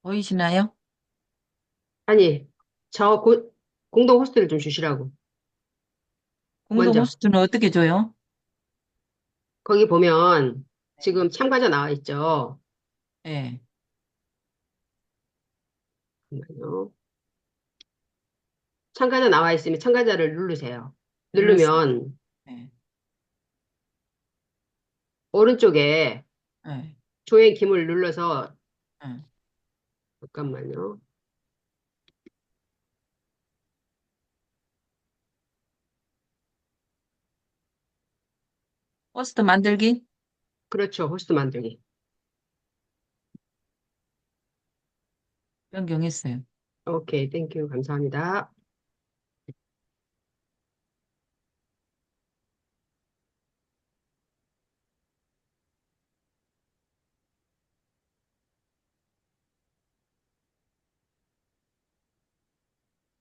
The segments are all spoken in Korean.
보이시나요? 아니, 공동 호스트를 좀 주시라고. 공동 먼저. 호스트는 어떻게 줘요? 거기 보면 네. 지금 참가자 나와 있죠. 네, 잠깐만요. 참가자 나와 있으면 참가자를 누르세요. 눌렀어요. 누르면 네, 오른쪽에 네, 조회 기물 눌러서 네. 잠깐만요. 호스트 만들기 그렇죠. 호스트 만들기. 변경했어요. 오케이, 땡큐. 감사합니다.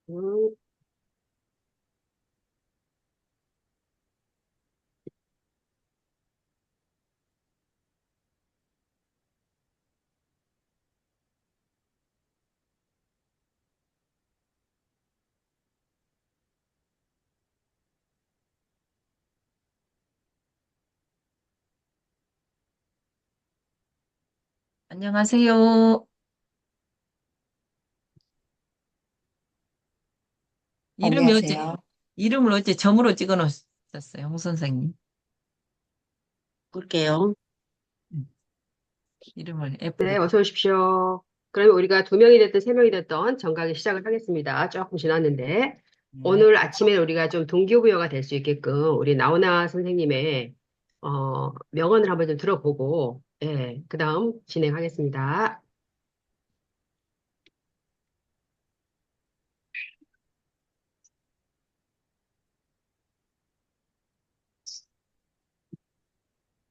음, 안녕하세요. 이름이 어째, 안녕하세요. 이름을 어째 점으로 찍어 놓으셨어요, 홍 선생님. 볼게요. 음, 이름을 네, F로. 어서 오십시오. 그러면 우리가 두 명이 됐든 세 명이 됐든 정각에 시작을 하겠습니다. 조금 지났는데 네. 오늘 아침에 우리가 좀 동기부여가 될 수 있게끔 우리 나오나 선생님의 명언을 한번 좀 들어보고 예, 그다음 진행하겠습니다.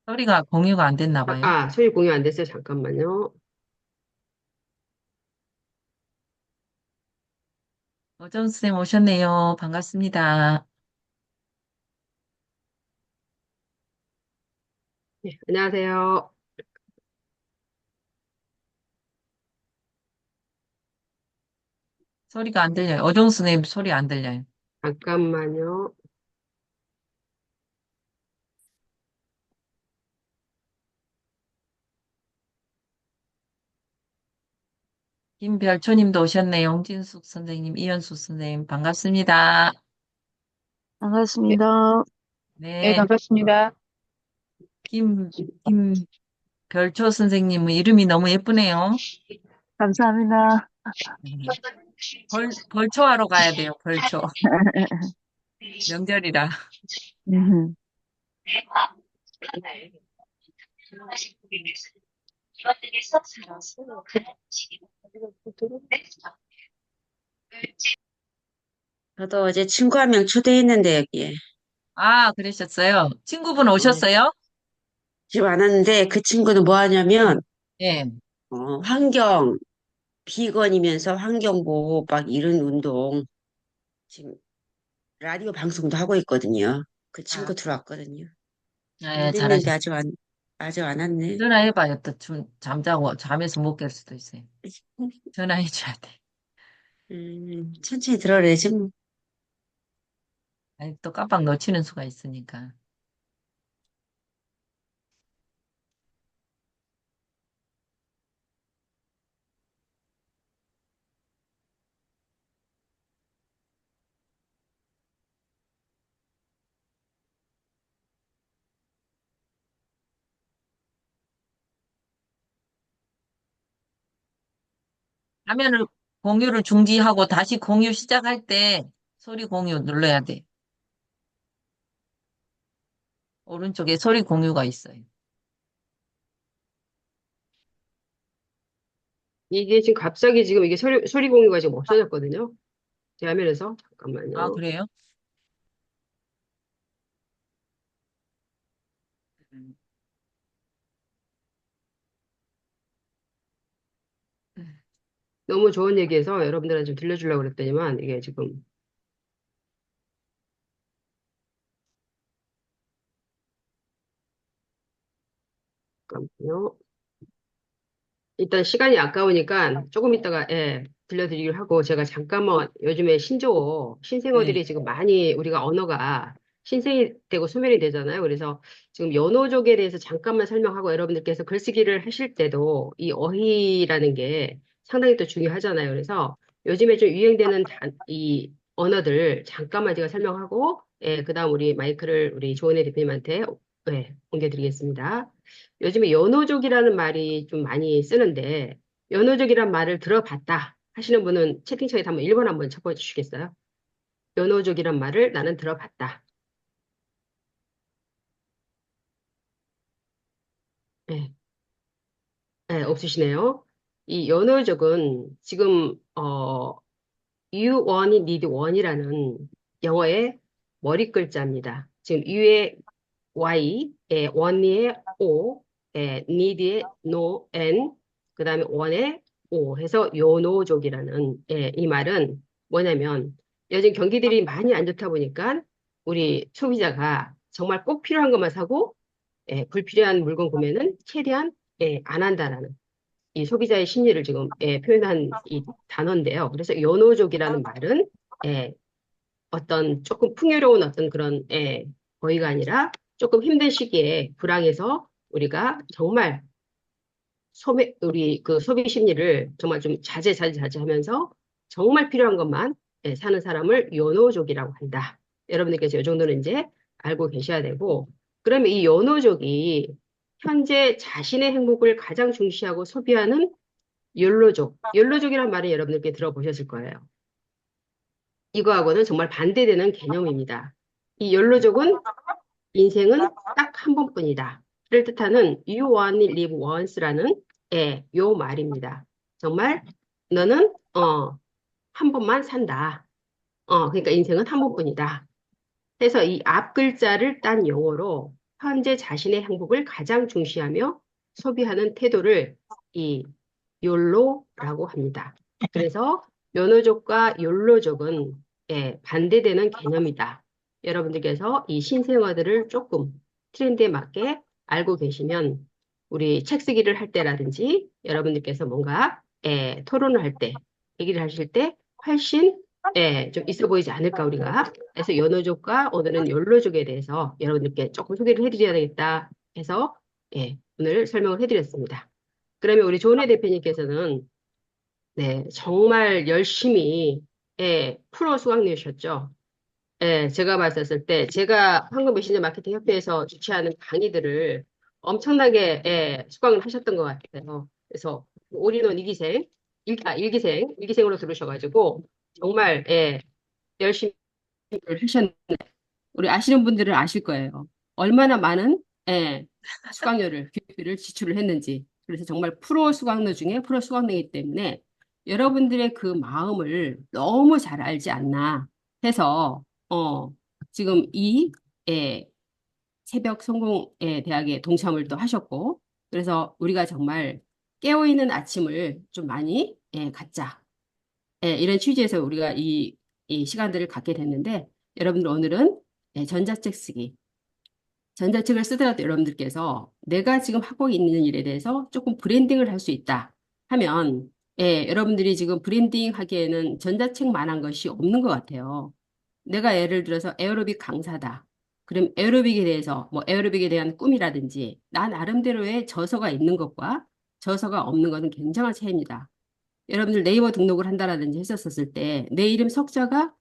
소리가 공유가 안 됐나 봐요. 소리 공유 안 됐어요. 잠깐만요. 어정 쌤 오셨네요. 반갑습니다. 네, 안녕하세요. 소리가 안 들려요. 어정 쌤 소리 안 들려요. 잠깐만요. 김별초님도 오셨네요. 홍진숙 선생님, 이현숙 선생님, 반갑습니다. 네, 반갑습니다. 네, 네. 반갑습니다. 김, 김별초 선생님은 이름이 너무 예쁘네요. 감사합니다. 네. 벌초하러 가야 돼요, 벌초. 명절이라. 음, 저도 어제 친구 한 명 초대했는데 여기에 아, 그러셨어요. 친구분 어, 오셨어요? 집 안 왔는데 그 친구는 뭐 하냐면 네. 환경 비건이면서 환경 보호 막 이런 운동 지금 라디오 방송도 하고 있거든요. 그 아, 친구 들어왔거든요. 네, 초대했는데 잘하셨어요. 아직 안 왔네. 전화해봐요. 또 잠자고, 잠에서 못 깰 수도 있어요. 전화해줘야 돼. 천천히 들어래지 뭐. 아니, 또 깜빡 놓치는 수가 있으니까. 화면을 공유를 중지하고 다시 공유 시작할 때 소리 공유 눌러야 돼. 오른쪽에 소리 공유가 있어요. 이게 지금 갑자기 지금 이게 소리 공유가 지금 없어졌거든요. 제 화면에서 아, 잠깐만요. 그래요? 음. 너무 좋은 얘기해서 여러분들한테 좀 들려주려고 그랬더니만 이게 지금 잠깐만요. 일단 시간이 아까우니까 조금 있다가, 예, 들려드리기로 하고, 제가 잠깐만 요즘에 네. 신생어들이 지금 많이 우리가 언어가 신생이 되고 소멸이 되잖아요. 그래서 지금 연어족에 대해서 잠깐만 설명하고 여러분들께서 글쓰기를 하실 때도 이 어휘라는 게 상당히 또 중요하잖아요. 그래서 요즘에 좀 유행되는 이 언어들 잠깐만 제가 설명하고, 예, 그다음 우리 마이크를 우리 조은혜 대표님한테, 예, 옮겨드리겠습니다. 요즘에 연호족이라는 말이 좀 많이 쓰는데, 연호족이란 말을 들어봤다 하시는 분은 채팅창에 한번 1번 한번 쳐보시겠어요? 연호족이란 말을 나는 들어봤다. 네, 네, 없으시네요. 이 연호족은 지금, you want, need one이라는 영어의 머리 글자입니다. 지금 you의 Y, on의 O, need의 no, N, 그 다음에 one의 O 해서 요노족이라는 이 말은 뭐냐면 요즘 경기들이 많이 안 좋다 보니까 우리 소비자가 정말 꼭 필요한 것만 사고 불필요한 물건 구매는 최대한 안 한다라는 이 소비자의 심리를 지금 표현한 이 단어인데요. 그래서 요노족이라는 말은 예, 어떤 조금 풍요로운 어떤 그런 거의가 아니라 조금 힘든 시기에 불황해서 우리가 정말 우리 그 소비 심리를 정말 좀 자제하면서 정말 필요한 것만 사는 사람을 요노족이라고 한다. 여러분들께서 이 정도는 이제 알고 계셔야 되고, 그러면 이 요노족이 현재 자신의 행복을 가장 중시하고 소비하는 욜로족이란 말을 여러분들께 들어보셨을 거예요. 이거하고는 정말 반대되는 개념입니다. 이 욜로족은 인생은 딱 한 번뿐이다. 를 뜻하는 You only live once라는 요 말입니다. 정말 너는 한 번만 산다. 그러니까 인생은 한 번뿐이다. 그래서 이 앞 글자를 딴 용어로 현재 자신의 행복을 가장 중시하며 소비하는 태도를 이 욜로라고 합니다. 그래서 면허족과 욜로족은 반대되는 개념이다. 여러분들께서 이 신생어들을 조금 트렌드에 맞게 알고 계시면 우리 책 쓰기를 할 때라든지 여러분들께서 뭔가 토론을 할 때, 얘기를 하실 때 훨씬 좀 있어 보이지 않을까 우리가. 그래서 연어족과 오늘은 욜로족에 대해서 여러분들께 조금 소개를 해드려야 되겠다 해서 오늘 설명을 해드렸습니다. 그러면 우리 조은혜 대표님께서는 네, 정말 열심히 프로 수강료셨죠. 제가 봤었을 때 제가 황금메신저 마케팅 협회에서 주최하는 강의들을 엄청나게 수강을 하셨던 것 같아요. 그래서 올인원 2기생, 일기생으로 들으셔가지고 정말 열심히 하셨는데 우리 아시는 분들은 아실 거예요. 얼마나 많은 수강료를 교육비를 지출을 했는지. 그래서 정말 프로 수강료 중에 프로 수강료이기 때문에 여러분들의 그 마음을 너무 잘 알지 않나 해서 지금 이 새벽 성공의 대학에 동참을 또 하셨고 그래서 우리가 정말 깨어있는 아침을 좀 많이 갖자. 이런 취지에서 우리가 이 시간들을 갖게 됐는데 여러분들 오늘은 전자책 쓰기. 전자책을 쓰더라도 여러분들께서 내가 지금 하고 있는 일에 대해서 조금 브랜딩을 할 수 있다 하면 여러분들이 지금 브랜딩 하기에는 전자책만한 것이 없는 것 같아요. 내가 예를 들어서 에어로빅 강사다. 그럼 에어로빅에 대해서 뭐 에어로빅에 대한 꿈이라든지 나 나름대로의 저서가 있는 것과 저서가 없는 것은 굉장한 차이입니다. 여러분들 네이버 등록을 한다라든지 했었을 때 내 이름 석자가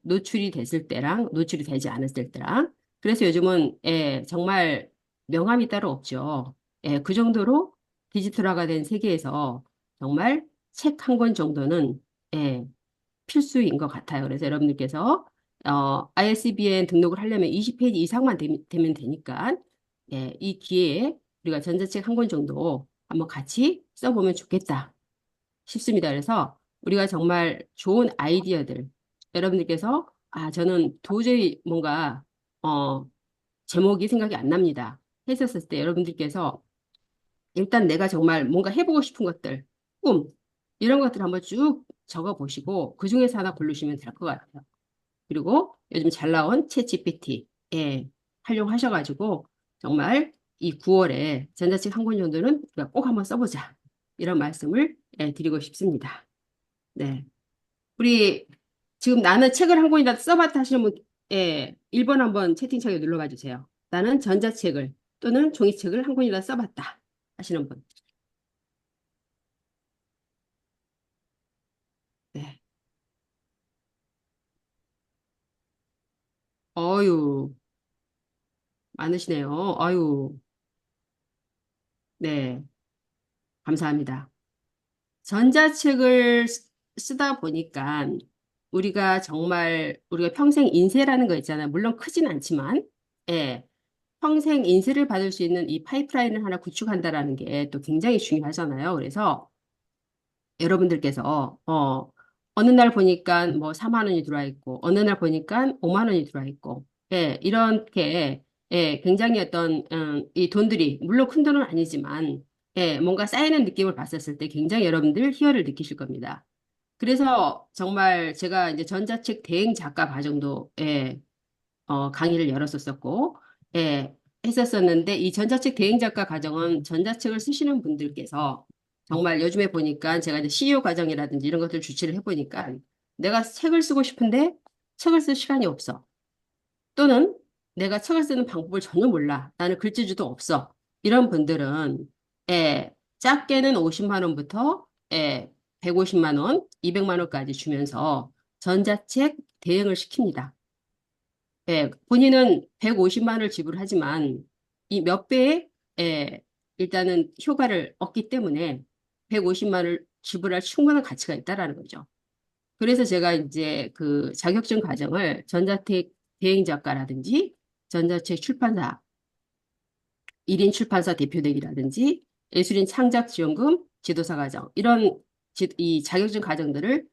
노출이 됐을 때랑 노출이 되지 않았을 때랑 그래서 요즘은 정말 명함이 따로 없죠. 그 정도로 디지털화가 된 세계에서 정말 책 한 권 정도는 예, 필수인 것 같아요. 그래서 여러분들께서 ISBN 등록을 하려면 20페이지 이상만 되면 되니까 이 기회에 우리가 전자책 한 권 정도 한번 같이 써보면 좋겠다. 싶습니다. 그래서 우리가 정말 좋은 아이디어들, 여러분들께서, 저는 도저히 뭔가, 제목이 생각이 안 납니다. 했었을 때 여러분들께서 일단 내가 정말 뭔가 해보고 싶은 것들, 꿈, 이런 것들 한번 쭉 적어보시고 그 중에서 하나 고르시면 될 것 같아요. 그리고 요즘 잘 나온 챗 GPT, 활용하셔가지고 정말 이 9월에 전자책 한 권 정도는 우리가 꼭 한번 써보자. 이런 말씀을 드리고 싶습니다. 네. 우리 지금 나는 책을 한 권이라도 써봤다 하시는 분, 1번 한번 채팅창에 눌러봐 주세요. 나는 전자책을 또는 종이책을 한 권이라도 써봤다 하시는 분. 네. 어유, 많으시네요. 아유, 네. 감사합니다. 전자책을 쓰다 보니까 우리가 평생 인쇄라는 거 있잖아요. 물론 크진 않지만, 예, 평생 인쇄를 받을 수 있는 이 파이프라인을 하나 구축한다라는 게 또 굉장히 중요하잖아요. 그래서 여러분들께서 어느 날 보니까 뭐 4만 원이 들어와 있고 어느 날 보니까 5만 원이 들어와 있고 이렇게 굉장히 이 돈들이 물론 큰 돈은 아니지만 뭔가 쌓이는 느낌을 봤었을 때 굉장히 여러분들 희열을 느끼실 겁니다. 그래서 정말 제가 이제 전자책 대행 작가 과정도 강의를 열었었고, 예, 했었었는데, 이 전자책 대행 작가 과정은 전자책을 쓰시는 분들께서 정말 요즘에 보니까 제가 이제 CEO 과정이라든지 이런 것들 주최를 해보니까 내가 책을 쓰고 싶은데 책을 쓸 시간이 없어. 또는 내가 책을 쓰는 방법을 전혀 몰라. 나는 글재주도 없어. 이런 분들은, 작게는 50만 원부터, 150만 원, 200만 원까지 주면서 전자책 대행을 시킵니다. 본인은 150만 원을 지불하지만 이 몇 배의 일단은 효과를 얻기 때문에 150만 원을 지불할 충분한 가치가 있다라는 거죠. 그래서 제가 이제 그 자격증 과정을 전자책 대행 작가라든지 전자책 출판사 1인 출판사 대표되기라든지 예술인 창작 지원금 지도사 과정 이런 이 자격증 과정들을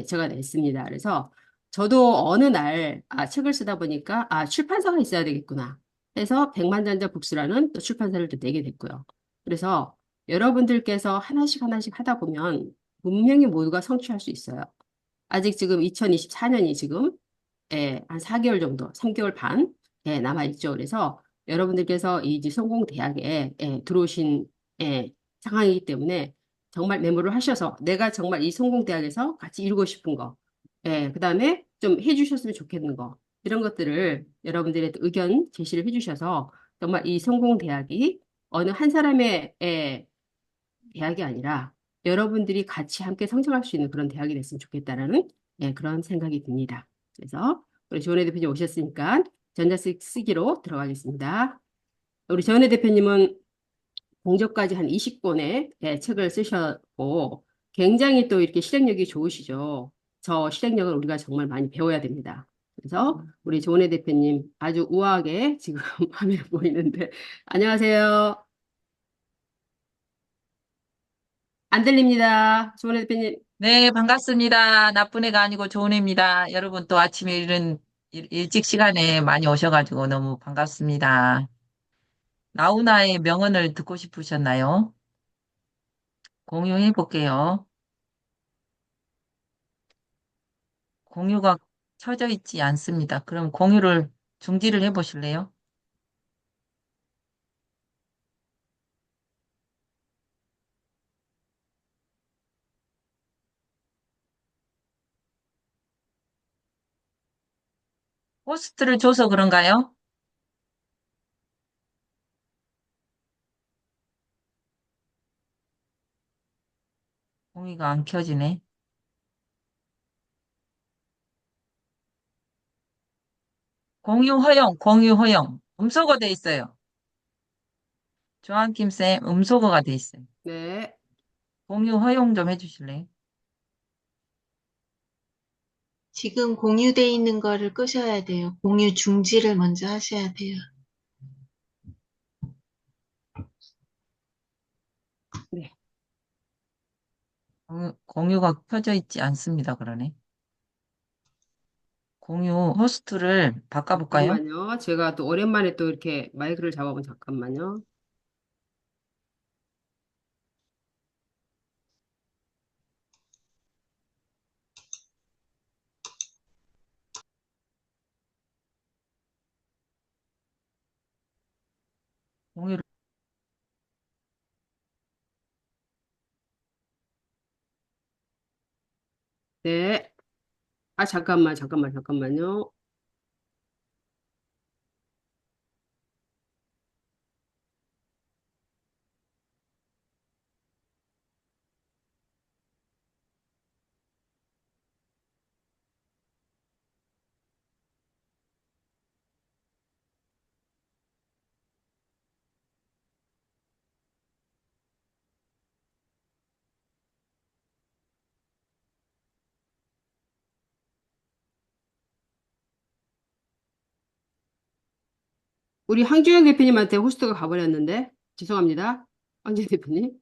제가 냈습니다. 그래서 저도 어느 날 책을 쓰다 보니까 출판사가 있어야 되겠구나 해서 백만장자 북스라는 또 출판사를 또 내게 됐고요. 그래서 여러분들께서 하나씩 하나씩 하다 보면 분명히 모두가 성취할 수 있어요. 아직 지금 2024년이 지금 한 4개월 정도, 3개월 반 남아있죠. 그래서 여러분들께서 이 성공대학에 들어오신 상황이기 때문에 정말 메모를 하셔서 내가 정말 이 성공대학에서 같이 이루고 싶은 거, 그다음에 좀 해주셨으면 좋겠는 거, 이런 것들을 여러분들의 또 의견 제시를 해주셔서 정말 이 성공대학이 어느 한 사람의 대학이 아니라 여러분들이 같이 함께 성장할 수 있는 그런 대학이 됐으면 좋겠다라는 그런 생각이 듭니다. 그래서 우리 조은혜 대표님 오셨으니까 전자책 쓰기로 들어가겠습니다. 우리 조은혜 대표님은 공저까지 한 20권의 책을 쓰셨고 굉장히 또 이렇게 실행력이 좋으시죠. 저 실행력을 우리가 정말 많이 배워야 됩니다. 그래서 우리 조은혜 대표님 아주 우아하게 지금 화면에 보이는데 안녕하세요. 안 들립니다. 조은혜 대표님. 네, 반갑습니다. 나쁜 애가 아니고 좋은 애입니다. 여러분 또 아침에 일찍 시간에 많이 오셔가지고 너무 반갑습니다. 나훈아의 명언을 듣고 싶으셨나요? 공유해 볼게요. 공유가 켜져 있지 않습니다. 그럼 공유를 중지를 해 보실래요? 호스트를 줘서 그런가요? 공유가 안 켜지네. 공유 허용. 음소거 돼 있어요. 조한김 쌤, 음소거가 돼 있어요. 네. 공유 허용 좀 해주실래요? 지금 공유돼 있는 거를 끄셔야 돼요. 공유 중지를 먼저 하셔야 돼요. 네. 공유가 켜져 있지 않습니다. 그러네. 공유 호스트를 바꿔볼까요? 잠깐만요. 제가 또 오랜만에 또 이렇게 마이크를 잡아본 잠깐만요. 공유를 네. 아, 잠깐만요. 우리 황주영 대표님한테 호스트가 가버렸는데, 죄송합니다. 황주영 대표님.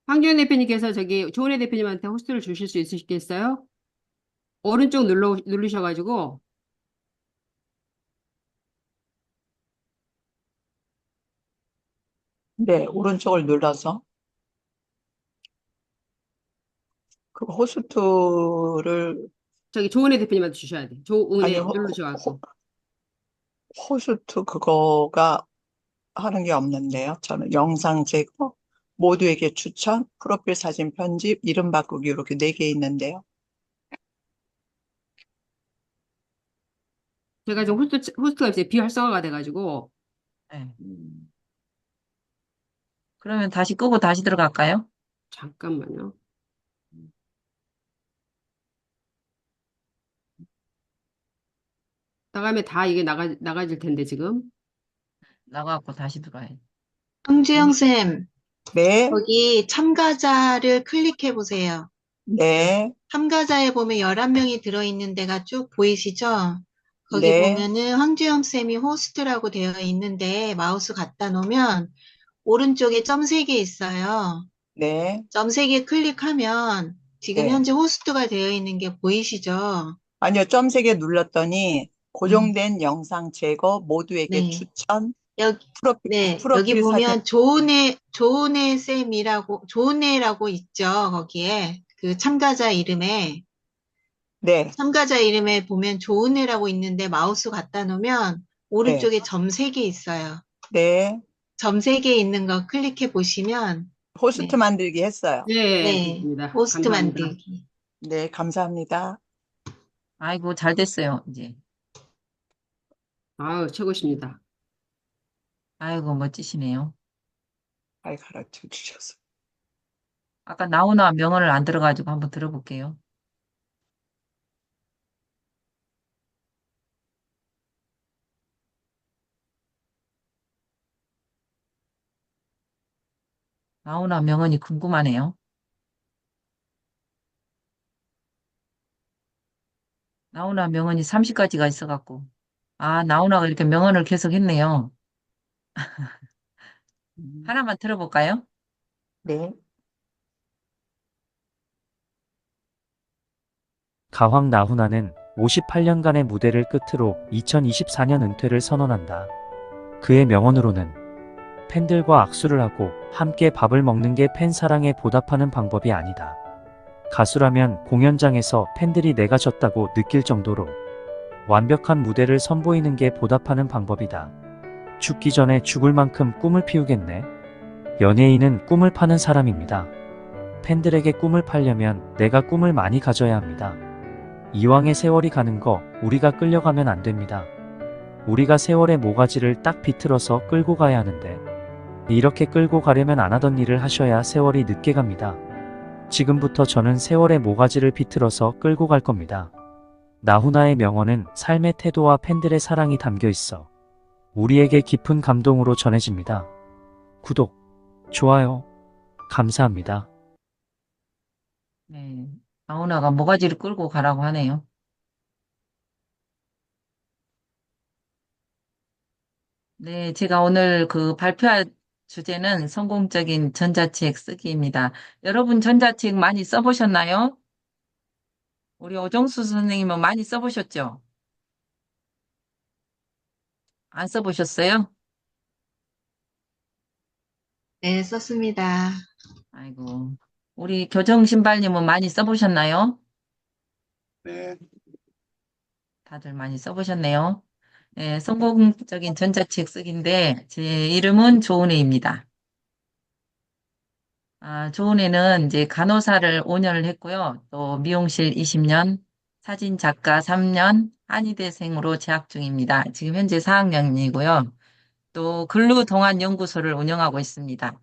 황주영 대표님께서 저기 조은혜 대표님한테 호스트를 주실 수 있으시겠어요? 오른쪽 누르셔가지고, 네, 오른쪽을 눌러서 그 호스트를 저기 조은혜 대표님한테 주셔야 돼. 아니 조은혜 누르셔갖고. 호스트 그거가 하는 게 없는데요. 저는 영상 제거, 모두에게 추천, 프로필 사진 편집, 이름 바꾸기 이렇게 4개 있는데요. 제가 지금 호스트가 이제 비활성화가 돼가지고, 네. 그러면 다시 끄고 다시 들어갈까요? 잠깐만요. 나가면 다 이게 나가질 텐데, 지금. 나가고 다시 들어가요. 황주영 쌤, 네, 거기 참가자를 클릭해 보세요. 네, 참가자에 보면 11명이 들어있는 데가 쭉 보이시죠? 거기 네, 보면은 황주영 쌤이 호스트라고 되어 있는데 마우스 갖다 놓으면 오른쪽에 점 3개 있어요. 네, 점 3개 클릭하면 지금 네. 현재 호스트가 되어 있는 게 보이시죠? 아니요, 점 3개 눌렀더니 음, 고정된 영상 제거, 모두에게 네. 추천, 여기, 프로필, 네. 여기 프로필 사진, 보면 조은혜 쌤이라고, 조은혜라고 있죠. 거기에. 그 참가자 이름에. 네, 참가자 이름에 보면 조은혜라고 있는데 마우스 갖다 놓으면 네, 오른쪽에 점 3개 있어요. 네. 점 3개 있는 거 클릭해 보시면, 호스트 네. 만들기 했어요. 네, 네. 됐습니다. 호스트 감사합니다. 만들기. 네, 감사합니다. 아이고, 잘 됐어요, 이제. 아우, 최고십니다. 아이고, 멋지시네요. 잘 가르쳐 주셔서. 아까 나훈아 명언을 안 들어가지고 한번 들어볼게요. 나훈아 명언이 궁금하네요. 나훈아 명언이 30가지가 있어갖고. 아, 나훈아가 이렇게 명언을 계속 했네요. 음, 하나만 들어볼까요? 네. 가왕 나훈아는 58년간의 무대를 끝으로 2024년 은퇴를 선언한다. 그의 명언으로는 팬들과 악수를 하고 함께 밥을 먹는 게 팬 사랑에 보답하는 방법이 아니다. 가수라면 공연장에서 팬들이 내가 졌다고 느낄 정도로 완벽한 무대를 선보이는 게 보답하는 방법이다. 죽기 전에 죽을 만큼 꿈을 피우겠네. 연예인은 꿈을 파는 사람입니다. 팬들에게 꿈을 팔려면 내가 꿈을 많이 가져야 합니다. 이왕의 세월이 가는 거 우리가 끌려가면 안 됩니다. 우리가 세월의 모가지를 딱 비틀어서 끌고 가야 하는데 이렇게 끌고 가려면 안 하던 일을 하셔야 세월이 늦게 갑니다. 지금부터 저는 세월의 모가지를 비틀어서 끌고 갈 겁니다. 나훈아의 명언은 삶의 태도와 팬들의 사랑이 담겨 있어 우리에게 깊은 감동으로 전해집니다. 구독, 좋아요, 감사합니다. 네. 나훈아가 모가지를 끌고 가라고 하네요. 네, 제가 오늘 그 발표할 주제는 성공적인 전자책 쓰기입니다. 여러분 전자책 많이 써보셨나요? 우리 오정수 선생님은 많이 써보셨죠? 안 써보셨어요? 네, 썼습니다. 아이고. 우리 교정신발님은 많이 써보셨나요? 네. 다들 많이 써보셨네요. 성공적인 전자책 쓰기인데, 제 이름은 조은혜입니다. 조은혜는 이제 간호사를 5년을 했고요. 또 미용실 20년, 사진 작가 3년, 한의대생으로 재학 중입니다. 지금 현재 4학년이고요. 또 근로동안연구소를 운영하고 있습니다.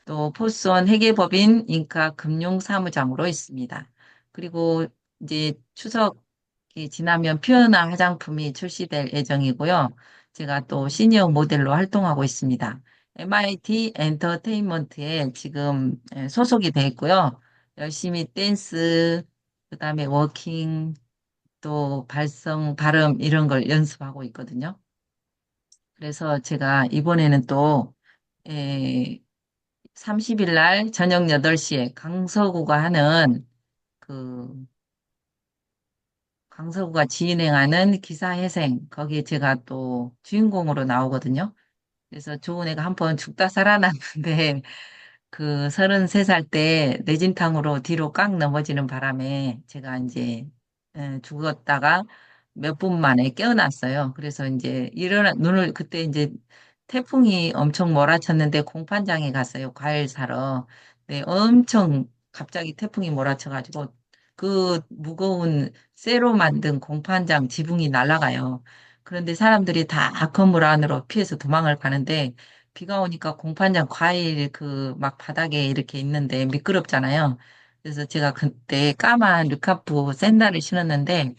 또 포스원 회계법인 인카 금융사무장으로 있습니다. 그리고 이제 추석이 지나면 퓨어나 화장품이 출시될 예정이고요. 제가 또 시니어 모델로 활동하고 있습니다. MIT 엔터테인먼트에 지금 소속이 돼 있고요. 열심히 댄스, 그다음에 워킹, 또 발성, 발음 이런 걸 연습하고 있거든요. 그래서 제가 이번에는 또 30일 날 저녁 8시에 강서구가 하는 그 강서구가 진행하는 기사회생 거기에 제가 또 주인공으로 나오거든요. 그래서 좋은 애가 한 번 죽다 살아났는데 그 33살 때 뇌진탕으로 뒤로 깡 넘어지는 바람에 제가 이제 죽었다가 몇 분 만에 깨어났어요. 그래서 이제 일어나 눈을 그때 이제 태풍이 엄청 몰아쳤는데 공판장에 갔어요. 과일 사러. 네, 엄청 갑자기 태풍이 몰아쳐가지고 그 무거운 쇠로 만든 공판장 지붕이 날아가요. 그런데 사람들이 다 건물 안으로 피해서 도망을 가는데 비가 오니까 공판장 과일 그 막 바닥에 이렇게 있는데 미끄럽잖아요. 그래서 제가 그때 까만 르카프 샌들을 신었는데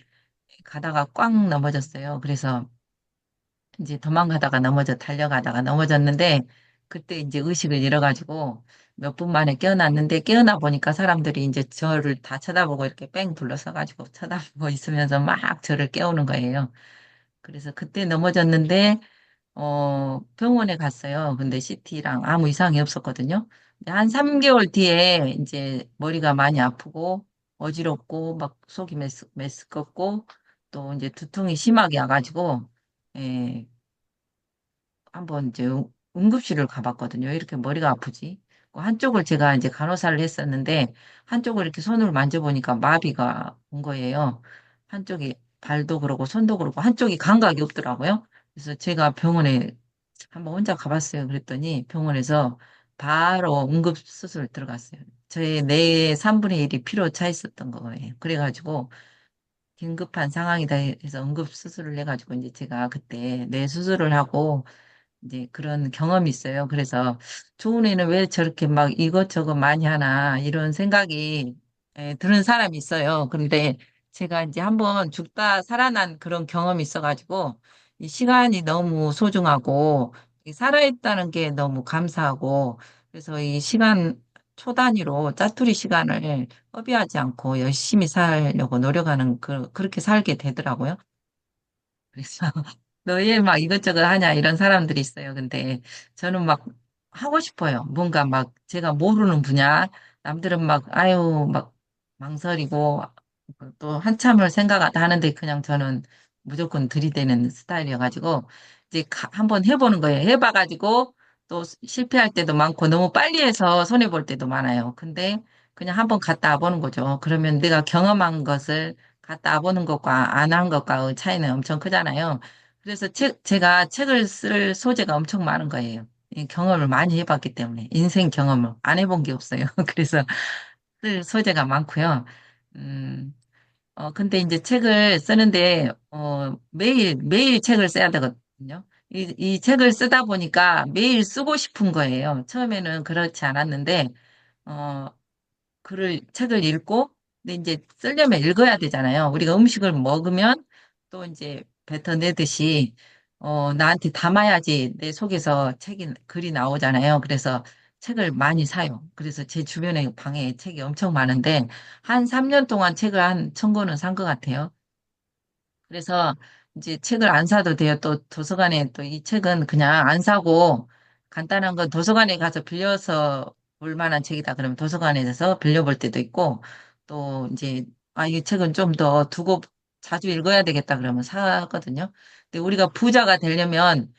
가다가 꽝 넘어졌어요. 그래서 이제 도망가다가 달려가다가 넘어졌는데 그때 이제 의식을 잃어가지고 몇 분 만에 깨어났는데 깨어나 보니까 사람들이 이제 저를 다 쳐다보고 이렇게 뺑 둘러서가지고 쳐다보고 있으면서 막 저를 깨우는 거예요. 그래서 그때 넘어졌는데 병원에 갔어요. 근데 CT랑 아무 이상이 없었거든요. 근데 한 3개월 뒤에 이제 머리가 많이 아프고 어지럽고 막 속이 메스껍고 또 이제 두통이 심하게 와가지고 예, 한번 이제 응급실을 가봤거든요. 왜 이렇게 머리가 아프지? 그 한쪽을 제가 이제 간호사를 했었는데 한쪽을 이렇게 손으로 만져보니까 마비가 온 거예요. 한쪽이 발도 그러고 손도 그러고 한쪽이 감각이 없더라고요. 그래서 제가 병원에 한번 혼자 가봤어요. 그랬더니 병원에서 바로 응급수술 들어갔어요. 저의 뇌의 3분의 1이 피로 차 있었던 거예요. 그래가지고 긴급한 상황이다 해서 응급수술을 해가지고 이제 제가 그때 뇌 수술을 하고 이제 그런 경험이 있어요. 그래서 좋은 애는 왜 저렇게 막 이것저것 많이 하나 이런 생각이 드는 사람이 있어요. 그런데 제가 이제 한번 죽다 살아난 그런 경험이 있어가지고 이 시간이 너무 소중하고 이 살아있다는 게 너무 감사하고 그래서 이 시간 초 단위로 짜투리 시간을 허비하지 않고 열심히 살려고 노력하는 그렇게 살게 되더라고요. 그래서 너희 막 이것저것 하냐 이런 사람들이 있어요. 근데 저는 막 하고 싶어요. 뭔가 막 제가 모르는 분야, 남들은 막 아유 막 망설이고 또 한참을 생각 하는데 그냥 저는 무조건 들이대는 스타일이어가지고 이제 한번 해보는 거예요. 해봐가지고 또 실패할 때도 많고 너무 빨리 해서 손해 볼 때도 많아요. 근데 그냥 한번 갔다 와보는 거죠. 그러면 내가 경험한 것을 갔다 와보는 것과 안 한 것과의 차이는 엄청 크잖아요. 그래서 제가 책을 쓸 소재가 엄청 많은 거예요. 이 경험을 많이 해봤기 때문에 인생 경험을 안 해본 게 없어요. 그래서 쓸 소재가 많고요. 음, 근데 이제 책을 쓰는데 매일 책을 써야 되거든요. 이 책을 쓰다 보니까 매일 쓰고 싶은 거예요. 처음에는 그렇지 않았는데 어, 책을 읽고, 근데 이제 쓰려면 읽어야 되잖아요. 우리가 음식을 먹으면 또 이제 뱉어내듯이, 나한테 담아야지 내 속에서 글이 나오잖아요. 그래서 책을 많이 사요. 그래서 제 주변에 방에 책이 엄청 많은데, 한 3년 동안 책을 한 1000권은 산 것 같아요. 그래서 이제 책을 안 사도 돼요. 또 도서관에 또 이 책은 그냥 안 사고 간단한 건 도서관에 가서 빌려서 볼 만한 책이다. 그러면 도서관에서 빌려볼 때도 있고 또 이제 이 책은 좀 더 두고 자주 읽어야 되겠다. 그러면 사거든요. 근데 우리가 부자가 되려면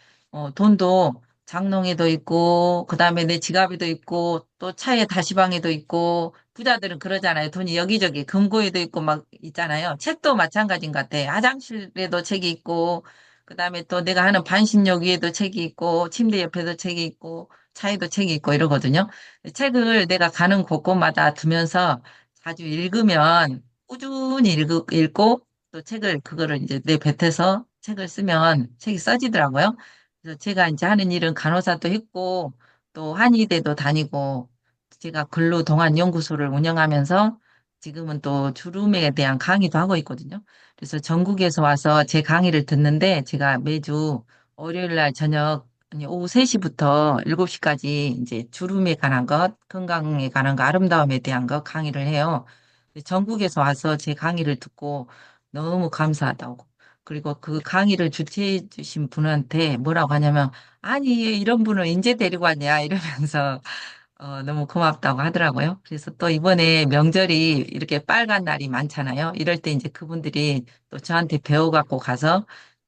돈도 장롱에도 있고 그다음에 내 지갑에도 있고 또 차에 다시방에도 있고 부자들은 그러잖아요. 돈이 여기저기 금고에도 있고 막 있잖아요. 책도 마찬가지인 것 같아. 화장실에도 책이 있고 그다음에 또 내가 하는 반신욕 위에도 책이 있고, 침대 옆에도 책이 있고, 차에도 책이 있고 이러거든요. 책을 내가 가는 곳곳마다 두면서 자주 읽으면 꾸준히 읽고 또 책을 그거를 이제 내 뱉어서 책을 쓰면 책이 써지더라고요. 그래서 제가 이제 하는 일은 간호사도 했고 또 한의대도 다니고 제가 근로동안연구소를 운영하면서 지금은 또 주름에 대한 강의도 하고 있거든요. 그래서 전국에서 와서 제 강의를 듣는데 제가 매주 월요일 날 저녁 아니, 오후 3시부터 7시까지 이제 주름에 관한 것, 건강에 관한 것, 아름다움에 대한 것 강의를 해요. 전국에서 와서 제 강의를 듣고 너무 감사하다고. 그리고 그 강의를 주최해 주신 분한테 뭐라고 하냐면, 아니, 이런 분을 인제 데리고 왔냐, 이러면서 너무 고맙다고 하더라고요. 그래서 또 이번에 명절이 이렇게 빨간 날이 많잖아요. 이럴 때 이제 그분들이 또 저한테 배워갖고 가서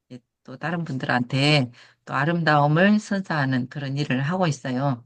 이제 또 다른 분들한테 또 아름다움을 선사하는 그런 일을 하고 있어요.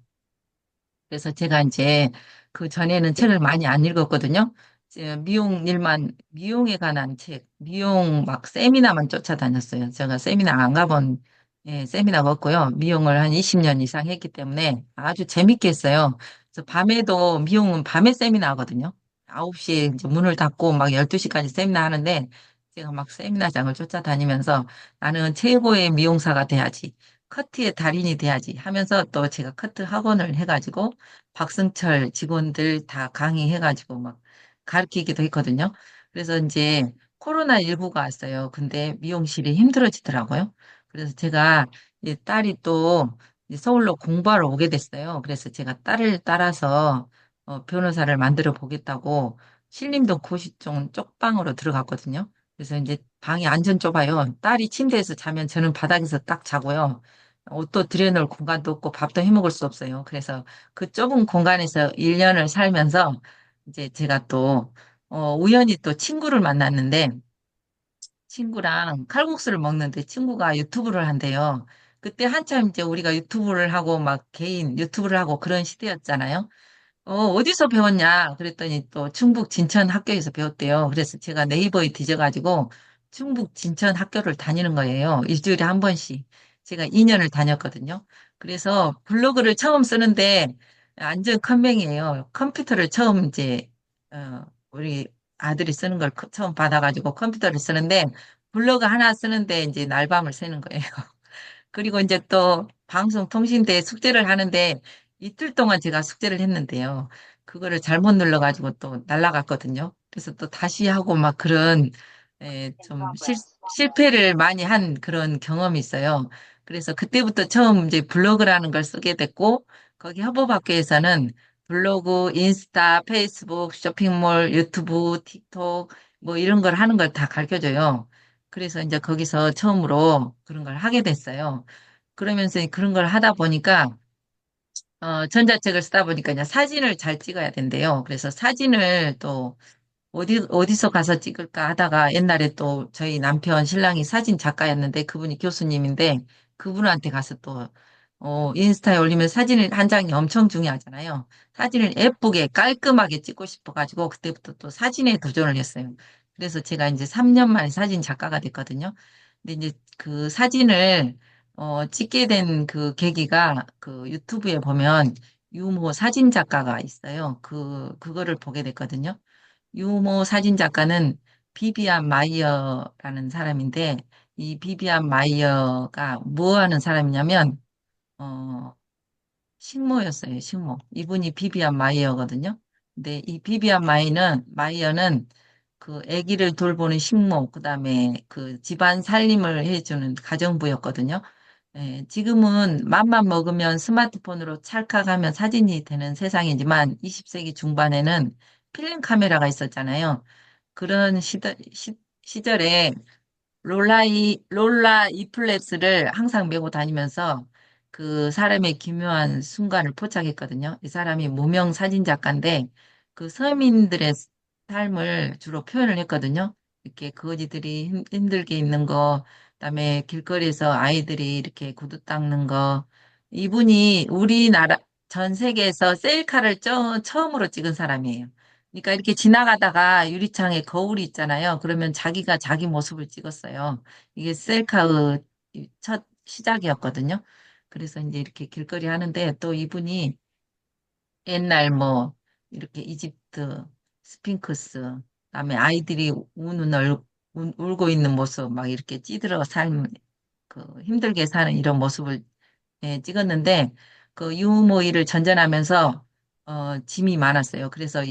그래서 제가 이제 그 전에는 책을 많이 안 읽었거든요. 이제 미용에 관한 책, 미용 막 세미나만 쫓아다녔어요. 제가 세미나 안 가본, 예, 세미나가 없고요. 미용을 한 20년 이상 했기 때문에 아주 재밌게 했어요. 그래서 밤에도, 미용은 밤에 세미나 하거든요. 9시에 이제 문을 닫고 막 12시까지 세미나 하는데 제가 막 세미나장을 쫓아다니면서 나는 최고의 미용사가 돼야지. 커트의 달인이 돼야지 하면서 또 제가 커트 학원을 해가지고 박승철 직원들 다 강의해가지고 막 가르치기도 했거든요. 그래서 이제 코로나19가 왔어요. 근데 미용실이 힘들어지더라고요. 그래서 제가 이제 딸이 또 이제 서울로 공부하러 오게 됐어요. 그래서 제가 딸을 따라서 변호사를 만들어 보겠다고 신림동 고시촌 쪽방으로 들어갔거든요. 그래서 이제 방이 완전 좁아요. 딸이 침대에서 자면 저는 바닥에서 딱 자고요. 옷도 들여놓을 공간도 없고 밥도 해 먹을 수 없어요. 그래서 그 좁은 공간에서 1년을 살면서 이제 제가 또 우연히 또 친구를 만났는데 친구랑 칼국수를 먹는데 친구가 유튜브를 한대요. 그때 한참 이제 우리가 유튜브를 하고 막 개인 유튜브를 하고 그런 시대였잖아요. 어디서 배웠냐? 그랬더니 또 충북 진천 학교에서 배웠대요. 그래서 제가 네이버에 뒤져가지고 충북 진천 학교를 다니는 거예요. 일주일에 한 번씩. 제가 2년을 다녔거든요. 그래서 블로그를 처음 쓰는데 완전 컴맹이에요. 컴퓨터를 처음 이제, 우리 아들이 쓰는 걸 처음 받아가지고 컴퓨터를 쓰는데 블로그 하나 쓰는데 이제 날밤을 새는 거예요. 그리고 이제 또 방송통신대 숙제를 하는데 이틀 동안 제가 숙제를 했는데요. 그거를 잘못 눌러가지고 또 날라갔거든요. 그래서 또 다시 하고 막 그런 좀 실패를 많이 한 그런 경험이 있어요. 그래서 그때부터 처음 이제 블로그라는 걸 쓰게 됐고 거기 협업학교에서는 블로그, 인스타, 페이스북, 쇼핑몰, 유튜브, 틱톡 뭐 이런 걸 하는 걸 다 가르쳐줘요. 그래서 이제 거기서 처음으로 그런 걸 하게 됐어요. 그러면서 그런 걸 하다 보니까, 전자책을 쓰다 보니까 이제 사진을 잘 찍어야 된대요. 그래서 사진을 또 어디서 가서 찍을까 하다가 옛날에 또 저희 남편 신랑이 사진 작가였는데 그분이 교수님인데 그분한테 가서 또, 인스타에 올리면 사진을 한 장이 엄청 중요하잖아요. 사진을 예쁘게 깔끔하게 찍고 싶어가지고 그때부터 또 사진에 도전을 했어요. 그래서 제가 이제 3년 만에 사진 작가가 됐거든요. 근데 이제 그 사진을 찍게 된 그 계기가 그 유튜브에 보면 유모 사진 작가가 있어요. 그거를 보게 됐거든요. 유모 사진 작가는 비비안 마이어라는 사람인데, 이 비비안 마이어가 뭐 하는 사람이냐면, 어, 식모였어요, 식모. 이분이 비비안 마이어거든요. 근데 이 비비안 마이어는 그 아기를 돌보는 식모, 그다음에 그 집안 살림을 해주는 가정부였거든요. 예, 지금은 맘만 먹으면 스마트폰으로 찰칵하면 사진이 되는 세상이지만 20세기 중반에는 필름 카메라가 있었잖아요. 그런 시절에 롤라 이플렉스를 항상 메고 다니면서 그 사람의 기묘한 순간을 포착했거든요. 이 사람이 무명 사진 작가인데 그 서민들의 삶을 주로 표현을 했거든요. 이렇게 거지들이 힘들게 있는 거, 그다음에 길거리에서 아이들이 이렇게 구두 닦는 거. 이분이 우리나라 전 세계에서 셀카를 처음으로 찍은 사람이에요. 그러니까 이렇게 지나가다가 유리창에 거울이 있잖아요. 그러면 자기가 자기 모습을 찍었어요. 이게 셀카 첫 시작이었거든요. 그래서 이제 이렇게 길거리 하는데 또 이분이 옛날 뭐 이렇게 이집트 스핑크스 그다음에 아이들이 울고 있는 모습 막 이렇게 찌들어 삶 그 힘들게 사는 이런 모습을 찍었는데 그 유모일을 전전하면서 짐이 많았어요. 그래서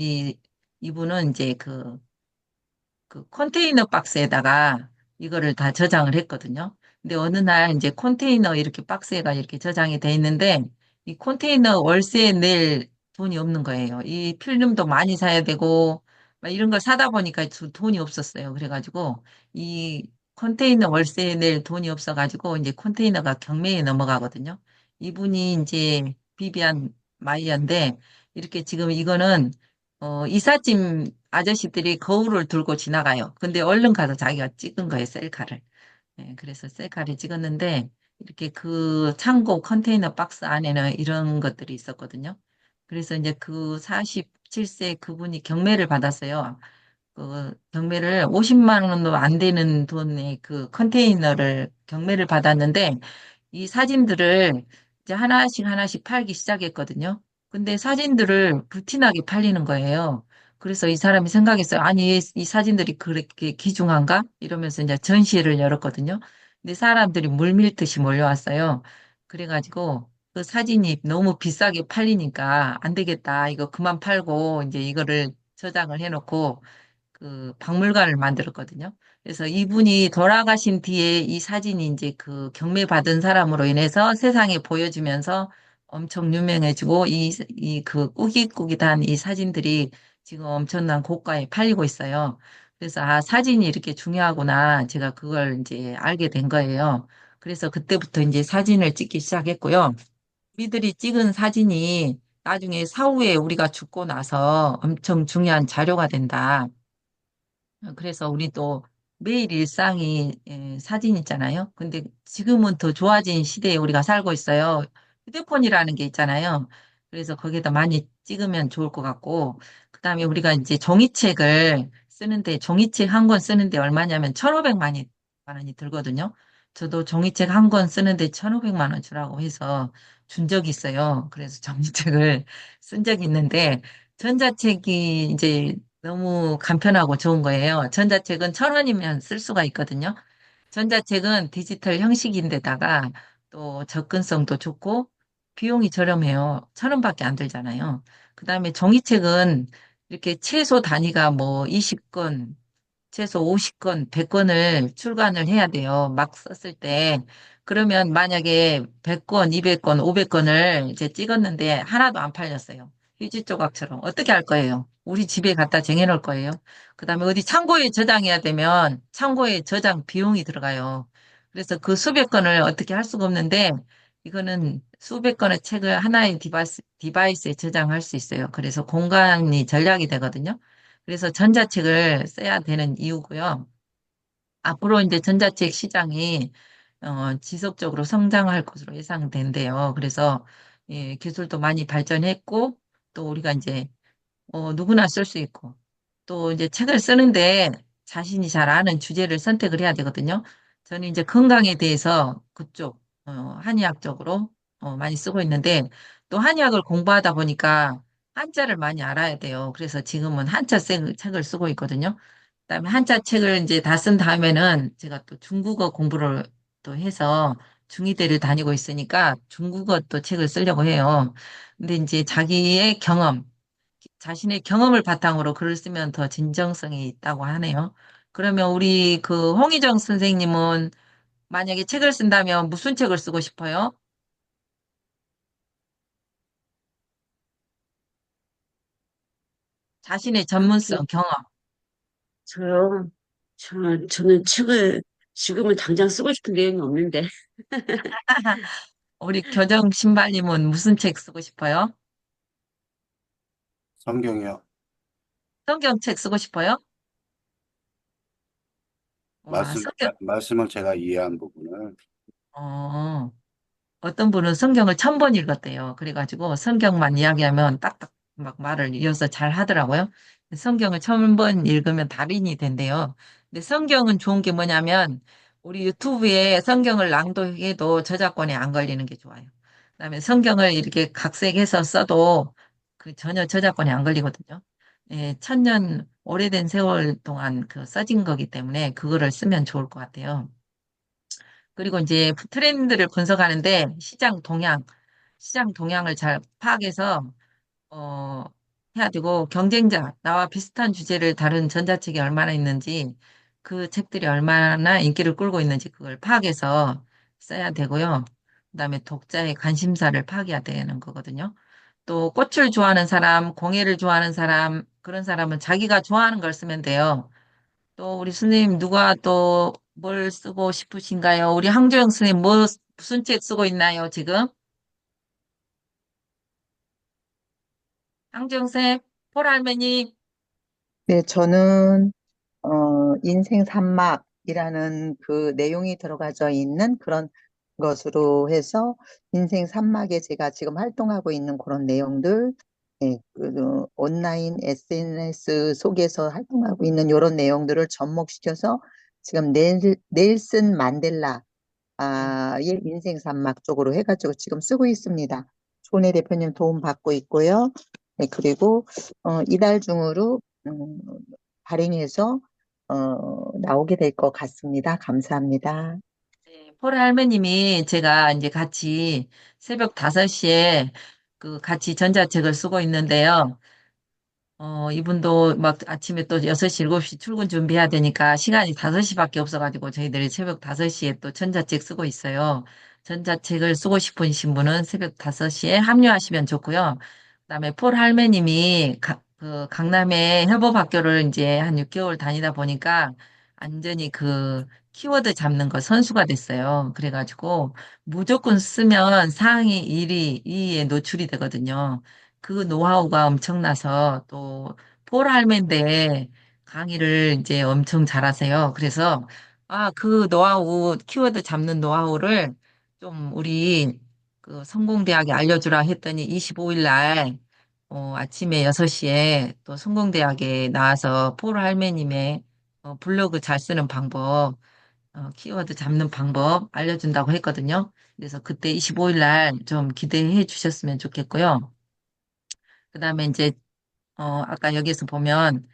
이분은 이제 그 컨테이너 박스에다가 이거를 다 저장을 했거든요. 근데 어느 날 이제 컨테이너 이렇게 박스에가 이렇게 저장이 돼 있는데 이 컨테이너 월세에 낼 돈이 없는 거예요. 이 필름도 많이 사야 되고 막 이런 걸 사다 보니까 돈이 없었어요. 그래가지고 이 컨테이너 월세에 낼 돈이 없어가지고 이제 컨테이너가 경매에 넘어가거든요. 이분이 이제 비비안 마이어인데 이렇게 지금 이거는 이삿짐 아저씨들이 거울을 들고 지나가요. 근데 얼른 가서 자기가 찍은 거예요, 셀카를. 그래서 셀카를 찍었는데, 이렇게 그 창고 컨테이너 박스 안에는 이런 것들이 있었거든요. 그래서 이제 그 47세 그분이 경매를 받았어요. 그 경매를 50만 원도 안 되는 돈의 그 컨테이너를 경매를 받았는데, 이 사진들을 이제 하나씩 하나씩 팔기 시작했거든요. 근데 사진들을 불티나게 팔리는 거예요. 그래서 이 사람이 생각했어요. 아니, 이 사진들이 그렇게 귀중한가? 이러면서 이제 전시회를 열었거든요. 근데 사람들이 물밀듯이 몰려왔어요. 그래가지고 그 사진이 너무 비싸게 팔리니까 안 되겠다. 이거 그만 팔고 이제 이거를 저장을 해놓고 그 박물관을 만들었거든요. 그래서 이분이 돌아가신 뒤에 이 사진이 이제 그 경매받은 사람으로 인해서 세상에 보여지면서 엄청 유명해지고 이 그 꾸깃꾸깃한 이 사진들이 지금 엄청난 고가에 팔리고 있어요. 그래서 아, 사진이 이렇게 중요하구나. 제가 그걸 이제 알게 된 거예요. 그래서 그때부터 이제 사진을 찍기 시작했고요. 우리들이 찍은 사진이 나중에 사후에 우리가 죽고 나서 엄청 중요한 자료가 된다. 그래서 우리도 매일 일상이 사진 있잖아요. 근데 지금은 더 좋아진 시대에 우리가 살고 있어요. 휴대폰이라는 게 있잖아요. 그래서 거기에다 많이 찍으면 좋을 것 같고, 그다음에 우리가 이제 종이책을 쓰는데, 종이책 한 권 쓰는데 얼마냐면 1,500만 원이 들거든요. 저도 종이책 한 권 쓰는데 1,500만 원 주라고 해서 준 적이 있어요. 그래서 종이책을 쓴 적이 있는데, 전자책이 이제 너무 간편하고 좋은 거예요. 전자책은 1,000원이면 쓸 수가 있거든요. 전자책은 디지털 형식인데다가 또 접근성도 좋고 비용이 저렴해요. 1,000원밖에 안 들잖아요. 그다음에 종이책은 이렇게 최소 단위가 뭐 20권, 최소 50건, 100건을 출간을 해야 돼요. 막 썼을 때. 그러면 만약에 100건, 200건, 500건을 이제 찍었는데 하나도 안 팔렸어요. 휴지 조각처럼. 어떻게 할 거예요? 우리 집에 갖다 쟁여놓을 거예요. 그다음에 어디 창고에 저장해야 되면 창고에 저장 비용이 들어가요. 그래서 그 수백 건을 어떻게 할 수가 없는데 이거는 수백 건의 책을 하나의 디바이스에 저장할 수 있어요. 그래서 공간이 절약이 되거든요. 그래서 전자책을 써야 되는 이유고요. 앞으로 이제 전자책 시장이 지속적으로 성장할 것으로 예상된대요. 그래서 기술도 많이 발전했고 또 우리가 이제 누구나 쓸 수 있고 또 이제 책을 쓰는데 자신이 잘 아는 주제를 선택을 해야 되거든요. 저는 이제 건강에 대해서 그쪽 한의학 쪽으로 많이 쓰고 있는데 또 한의학을 공부하다 보니까 한자를 많이 알아야 돼요. 그래서 지금은 한자 책을 쓰고 있거든요. 그다음에 한자 책을 이제 다 쓴 다음에는 제가 또 중국어 공부를 또 해서 중이대를 다니고 있으니까 중국어 또 책을 쓰려고 해요. 근데 이제 자신의 경험을 바탕으로 글을 쓰면 더 진정성이 있다고 하네요. 그러면 우리 그 홍희정 선생님은 만약에 책을 쓴다면 무슨 책을 쓰고 싶어요? 자신의 전문성, 경험. 저요. 저는 책을 지금은 당장 쓰고 싶은 내용이 없는데. 우리 교정 신발님은 무슨 책 쓰고 싶어요? 성경이요. 성경책 쓰고 싶어요? 와, 말씀을 제가 이해한 부분을 어, 어떤 분은 성경을 1,000번 읽었대요. 그래가지고 성경만 이야기하면 딱딱 막 말을 이어서 잘 하더라고요. 성경을 1,000번 읽으면 달인이 된대요. 근데 성경은 좋은 게 뭐냐면 우리 유튜브에 성경을 낭독해도 저작권에 안 걸리는 게 좋아요. 그다음에 성경을 이렇게 각색해서 써도 그 전혀 저작권에 안 걸리거든요. 예, 천년 오래된 세월 동안 그 써진 거기 때문에 그거를 쓰면 좋을 것 같아요. 그리고 이제 트렌드를 분석하는데 시장 동향을 잘 파악해서 어, 해야 되고, 경쟁자, 나와 비슷한 주제를 다룬 전자책이 얼마나 있는지, 그 책들이 얼마나 인기를 끌고 있는지 그걸 파악해서 써야 되고요. 그다음에 독자의 관심사를 파악해야 되는 거거든요. 또 꽃을 좋아하는 사람, 공예를 좋아하는 사람, 그런 사람은 자기가 좋아하는 걸 쓰면 돼요. 또 우리 선생님 누가 또 뭘 쓰고 싶으신가요? 우리 항조영 선생님 무슨 책 쓰고 있나요, 지금? 항조영 쌤, 폴 할머니. 네, 저는 인생 산막이라는 그 내용이 들어가져 있는 그런 것으로 해서 인생 산막에 제가 지금 활동하고 있는 그런 내용들, 예, 온라인 SNS 속에서 활동하고 있는 이런 내용들을 접목시켜서 지금 넬슨 만델라 의 인생 산막 쪽으로 해가지고 지금 쓰고 있습니다. 조은혜 대표님 도움 받고 있고요. 네, 그리고 이달 중으로 발행해서 나오게 될 것 같습니다. 감사합니다. 네, 폴 할머님이 제가 이제 같이 새벽 5시에 그 같이 전자책을 쓰고 있는데요. 이분도 막 아침에 또 6시, 7시 출근 준비해야 되니까 시간이 5시밖에 없어가지고 저희들이 새벽 5시에 또 전자책 쓰고 있어요. 전자책을 쓰고 싶으신 분은 새벽 5시에 합류하시면 좋고요. 그다음에 폴 할매님이 그 강남에 협업학교를 이제 한 6개월 다니다 보니까 완전히 그 키워드 잡는 거 선수가 됐어요. 그래가지고 무조건 쓰면 상위 1위, 2위에 노출이 되거든요. 그 노하우가 엄청나서 또 폴 할매인데 강의를 이제 엄청 잘하세요. 그래서 그 노하우, 키워드 잡는 노하우를 좀 우리 그 성공대학에 알려주라 했더니 25일 날 아침에 6시에 또 성공대학에 나와서 폴 할매님의 블로그 잘 쓰는 방법, 키워드 잡는 방법 알려준다고 했거든요. 그래서 그때 25일 날 좀 기대해 주셨으면 좋겠고요. 그다음에 이제 아까 여기서 보면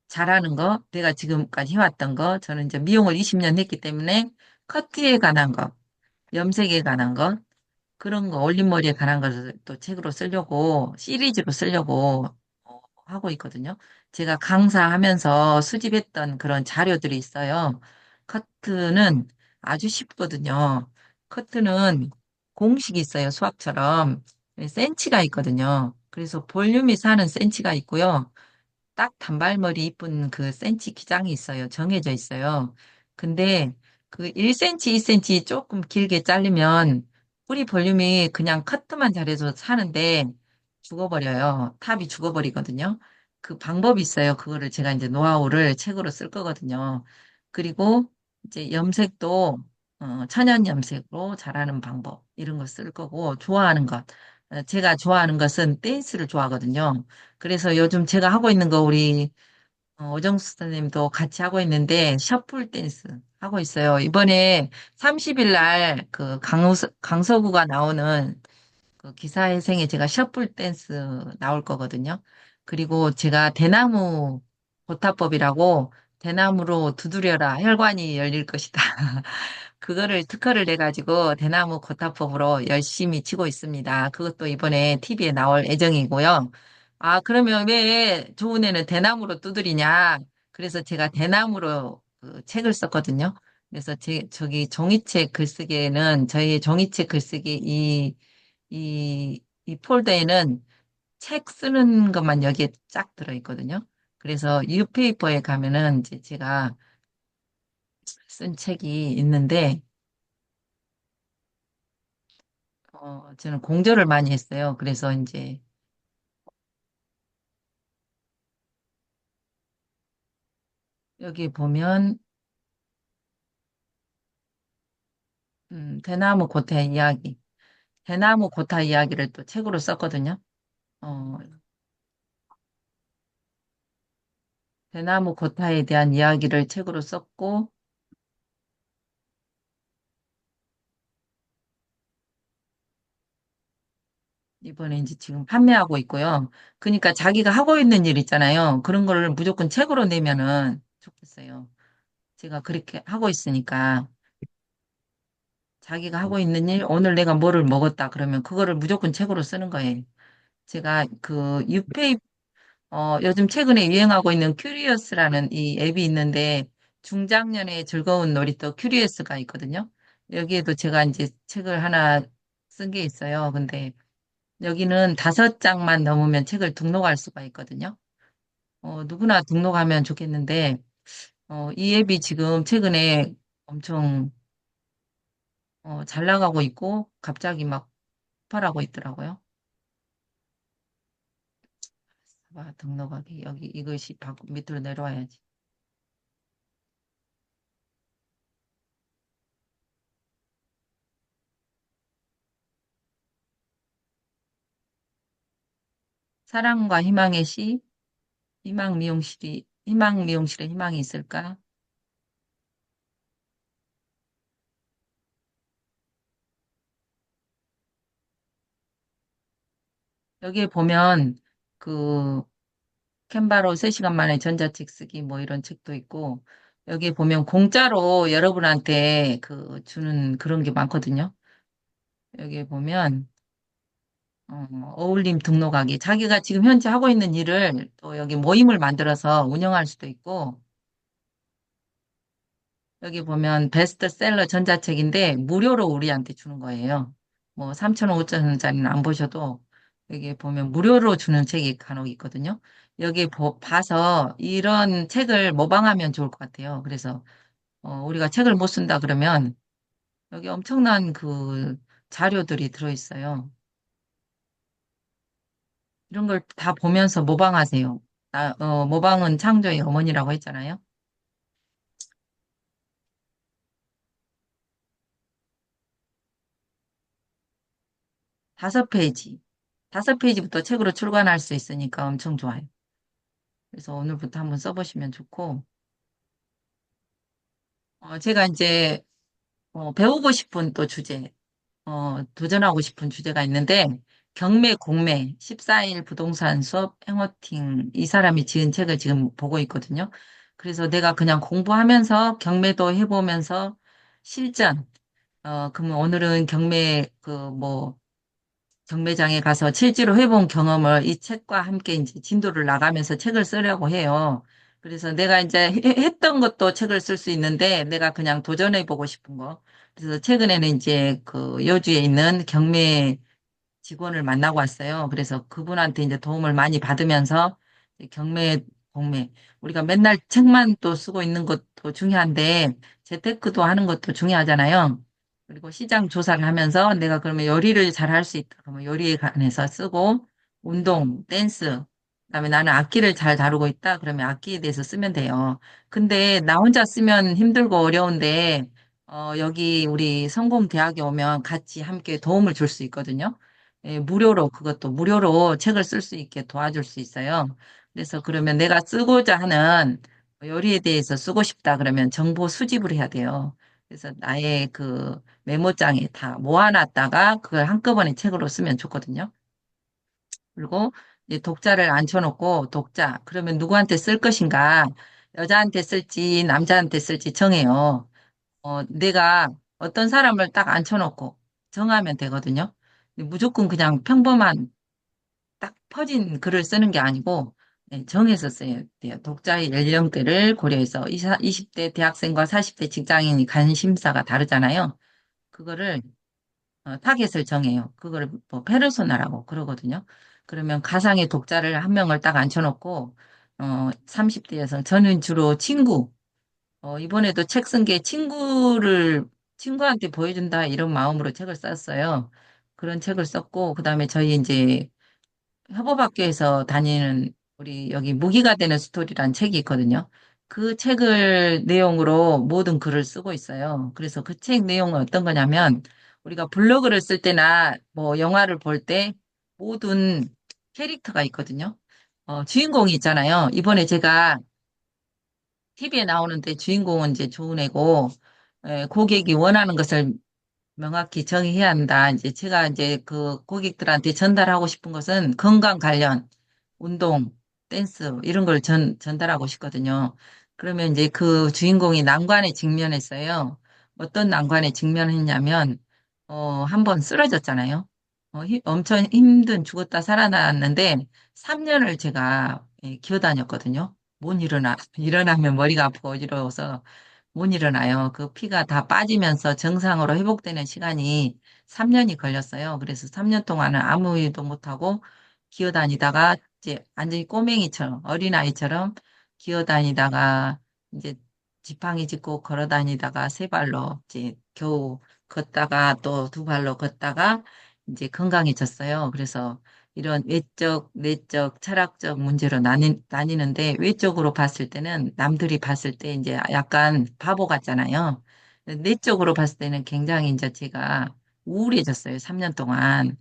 잘하는 거, 내가 지금까지 해왔던 거, 저는 이제 미용을 20년 했기 때문에 커트에 관한 거, 염색에 관한 거, 그런 거, 올림머리에 관한 것을 또 책으로 쓰려고, 시리즈로 쓰려고 하고 있거든요. 제가 강사하면서 수집했던 그런 자료들이 있어요. 커트는 아주 쉽거든요. 커트는 공식이 있어요. 수학처럼. 센치가 있거든요. 그래서 볼륨이 사는 센치가 있고요. 딱 단발머리 이쁜 그 센치 기장이 있어요. 정해져 있어요. 근데 그 1cm, 2cm 조금 길게 자르면 뿌리 볼륨이 그냥 커트만 잘해서 사는데 죽어버려요. 탑이 죽어버리거든요. 그 방법이 있어요. 그거를 제가 이제 노하우를 책으로 쓸 거거든요. 그리고 이제 염색도 천연 염색으로 잘하는 방법 이런 거 쓸 거고 좋아하는 것. 제가 좋아하는 것은 댄스를 좋아하거든요. 그래서 요즘 제가 하고 있는 거 우리 오정수 선생님도 같이 하고 있는데 셔플 댄스 하고 있어요. 이번에 30일 날 그 강서구가 나오는 그 기사회생에 제가 셔플 댄스 나올 거거든요. 그리고 제가 대나무 보타법이라고 대나무로 두드려라 혈관이 열릴 것이다. 그거를 특허를 내가지고 대나무 고타법으로 열심히 치고 있습니다. 그것도 이번에 TV에 나올 예정이고요. 그러면 왜 좋은 애는 대나무로 두드리냐? 그래서 제가 대나무로 그 책을 썼거든요. 그래서 저기 종이책 글쓰기에는 저희 종이책 글쓰기 이 폴더에는 책 쓰는 것만 여기에 쫙 들어있거든요. 그래서 뉴페이퍼에 가면은 이제 제가 쓴 책이 있는데, 저는 공저를 많이 했어요. 그래서 이제 여기 보면, 대나무 고타 이야기. 대나무 고타 이야기를 또 책으로 썼거든요. 어, 대나무 고타에 대한 이야기를 책으로 썼고, 이번에 이제 지금 판매하고 있고요. 그러니까 자기가 하고 있는 일 있잖아요. 그런 거를 무조건 책으로 내면은 좋겠어요. 제가 그렇게 하고 있으니까 자기가 하고 있는 일, 오늘 내가 뭐를 먹었다 그러면 그거를 무조건 책으로 쓰는 거예요. 제가 그 유페이 요즘 최근에 유행하고 있는 큐리어스라는 이 앱이 있는데 중장년의 즐거운 놀이터 큐리어스가 있거든요. 여기에도 제가 이제 책을 하나 쓴 게 있어요. 근데 여기는 5장만 넘으면 책을 등록할 수가 있거든요. 누구나 등록하면 좋겠는데 이 앱이 지금 최근에 엄청 잘 나가고 있고 갑자기 막 폭발하고 있더라고요. 봐, 등록하기 여기 이것이 밑으로 내려와야지. 사랑과 희망의 시, 희망 미용실에 희망이 있을까? 여기에 보면 그 캔바로 3시간 만에 전자책 쓰기 뭐 이런 책도 있고 여기에 보면 공짜로 여러분한테 그 주는 그런 게 많거든요. 여기에 보면 어울림 등록하기 자기가 지금 현재 하고 있는 일을 또 여기 모임을 만들어서 운영할 수도 있고 여기 보면 베스트셀러 전자책인데 무료로 우리한테 주는 거예요. 뭐 3,000원, 5,000원짜리는 안 보셔도 여기 보면 무료로 주는 책이 간혹 있거든요. 여기 봐서 이런 책을 모방하면 좋을 것 같아요. 그래서 우리가 책을 못 쓴다 그러면 여기 엄청난 그 자료들이 들어있어요. 이런 걸 다 보면서 모방하세요. 모방은 창조의 어머니라고 했잖아요. 5페이지. 5페이지부터 책으로 출간할 수 있으니까 엄청 좋아요. 그래서 오늘부터 한번 써보시면 좋고, 제가 이제 배우고 싶은 또 주제, 도전하고 싶은 주제가 있는데, 경매, 공매, 14일 부동산 수업, 행어팅, 이 사람이 지은 책을 지금 보고 있거든요. 그래서 내가 그냥 공부하면서 경매도 해보면서 실전, 그러면 오늘은 경매, 경매장에 가서 실제로 해본 경험을 이 책과 함께 이제 진도를 나가면서 책을 쓰려고 해요. 그래서 내가 이제 했던 것도 책을 쓸 수 있는데 내가 그냥 도전해보고 싶은 거. 그래서 최근에는 이제 그 여주에 있는 경매 직원을 만나고 왔어요. 그래서 그분한테 이제 도움을 많이 받으면서 이제 경매, 공매. 우리가 맨날 책만 또 쓰고 있는 것도 중요한데 재테크도 하는 것도 중요하잖아요. 그리고 시장 조사를 하면서 내가 그러면 요리를 잘 할 수 있다. 그러면 요리에 관해서 쓰고 운동, 댄스. 그다음에 나는 악기를 잘 다루고 있다. 그러면 악기에 대해서 쓰면 돼요. 근데 나 혼자 쓰면 힘들고 어려운데 여기 우리 성공대학에 오면 같이 함께 도움을 줄 수 있거든요. 예, 무료로, 그것도 무료로 책을 쓸 수 있게 도와줄 수 있어요. 그래서 그러면 내가 쓰고자 하는 요리에 대해서 쓰고 싶다 그러면 정보 수집을 해야 돼요. 그래서 나의 그 메모장에 다 모아놨다가 그걸 한꺼번에 책으로 쓰면 좋거든요. 그리고 이제 독자를 앉혀놓고 독자, 그러면 누구한테 쓸 것인가? 여자한테 쓸지 남자한테 쓸지 정해요. 내가 어떤 사람을 딱 앉혀놓고 정하면 되거든요. 근데 무조건 그냥 평범한 딱 퍼진 글을 쓰는 게 아니고 네, 정해서 써야 돼요. 독자의 연령대를 고려해서 20대 대학생과 40대 직장인이 관심사가 다르잖아요. 그거를 타겟을 정해요. 그거를 뭐 페르소나라고 그러거든요. 그러면 가상의 독자를 한 명을 딱 앉혀놓고 30대 여성 저는 주로 친구 이번에도 책 쓴 게 친구한테 보여준다 이런 마음으로 책을 썼어요. 그런 책을 썼고, 그 다음에 저희 이제 협업학교에서 다니는 우리 여기 무기가 되는 스토리란 책이 있거든요. 그 책을 내용으로 모든 글을 쓰고 있어요. 그래서 그 책 내용은 어떤 거냐면 우리가 블로그를 쓸 때나 뭐 영화를 볼 때 모든 캐릭터가 있거든요. 주인공이 있잖아요. 이번에 제가 TV에 나오는데 주인공은 이제 좋은 애고 고객이 원하는 것을 명확히 정의해야 한다. 이제 제가 이제 그 고객들한테 전달하고 싶은 것은 건강 관련, 운동, 댄스, 이런 걸 전달하고 싶거든요. 그러면 이제 그 주인공이 난관에 직면했어요. 어떤 난관에 직면했냐면, 한 번 쓰러졌잖아요. 엄청 힘든 죽었다 살아났는데, 3년을 제가 기어 다녔거든요. 못 일어나. 일어나면 머리가 아프고 어지러워서 못 일어나요. 그 피가 다 빠지면서 정상으로 회복되는 시간이 3년이 걸렸어요. 그래서 3년 동안은 아무 일도 못하고 기어 다니다가 이제 완전히 꼬맹이처럼, 어린아이처럼 기어 다니다가 이제 지팡이 짚고 걸어 다니다가 세 발로 이제 겨우 걷다가 또 두 발로 걷다가 이제 건강해졌어요. 그래서 이런 외적, 내적, 철학적 문제로 나뉘는데 외적으로 봤을 때는 남들이 봤을 때 이제 약간 바보 같잖아요. 내적으로 봤을 때는 굉장히 이제 제가 우울해졌어요. 3년 동안.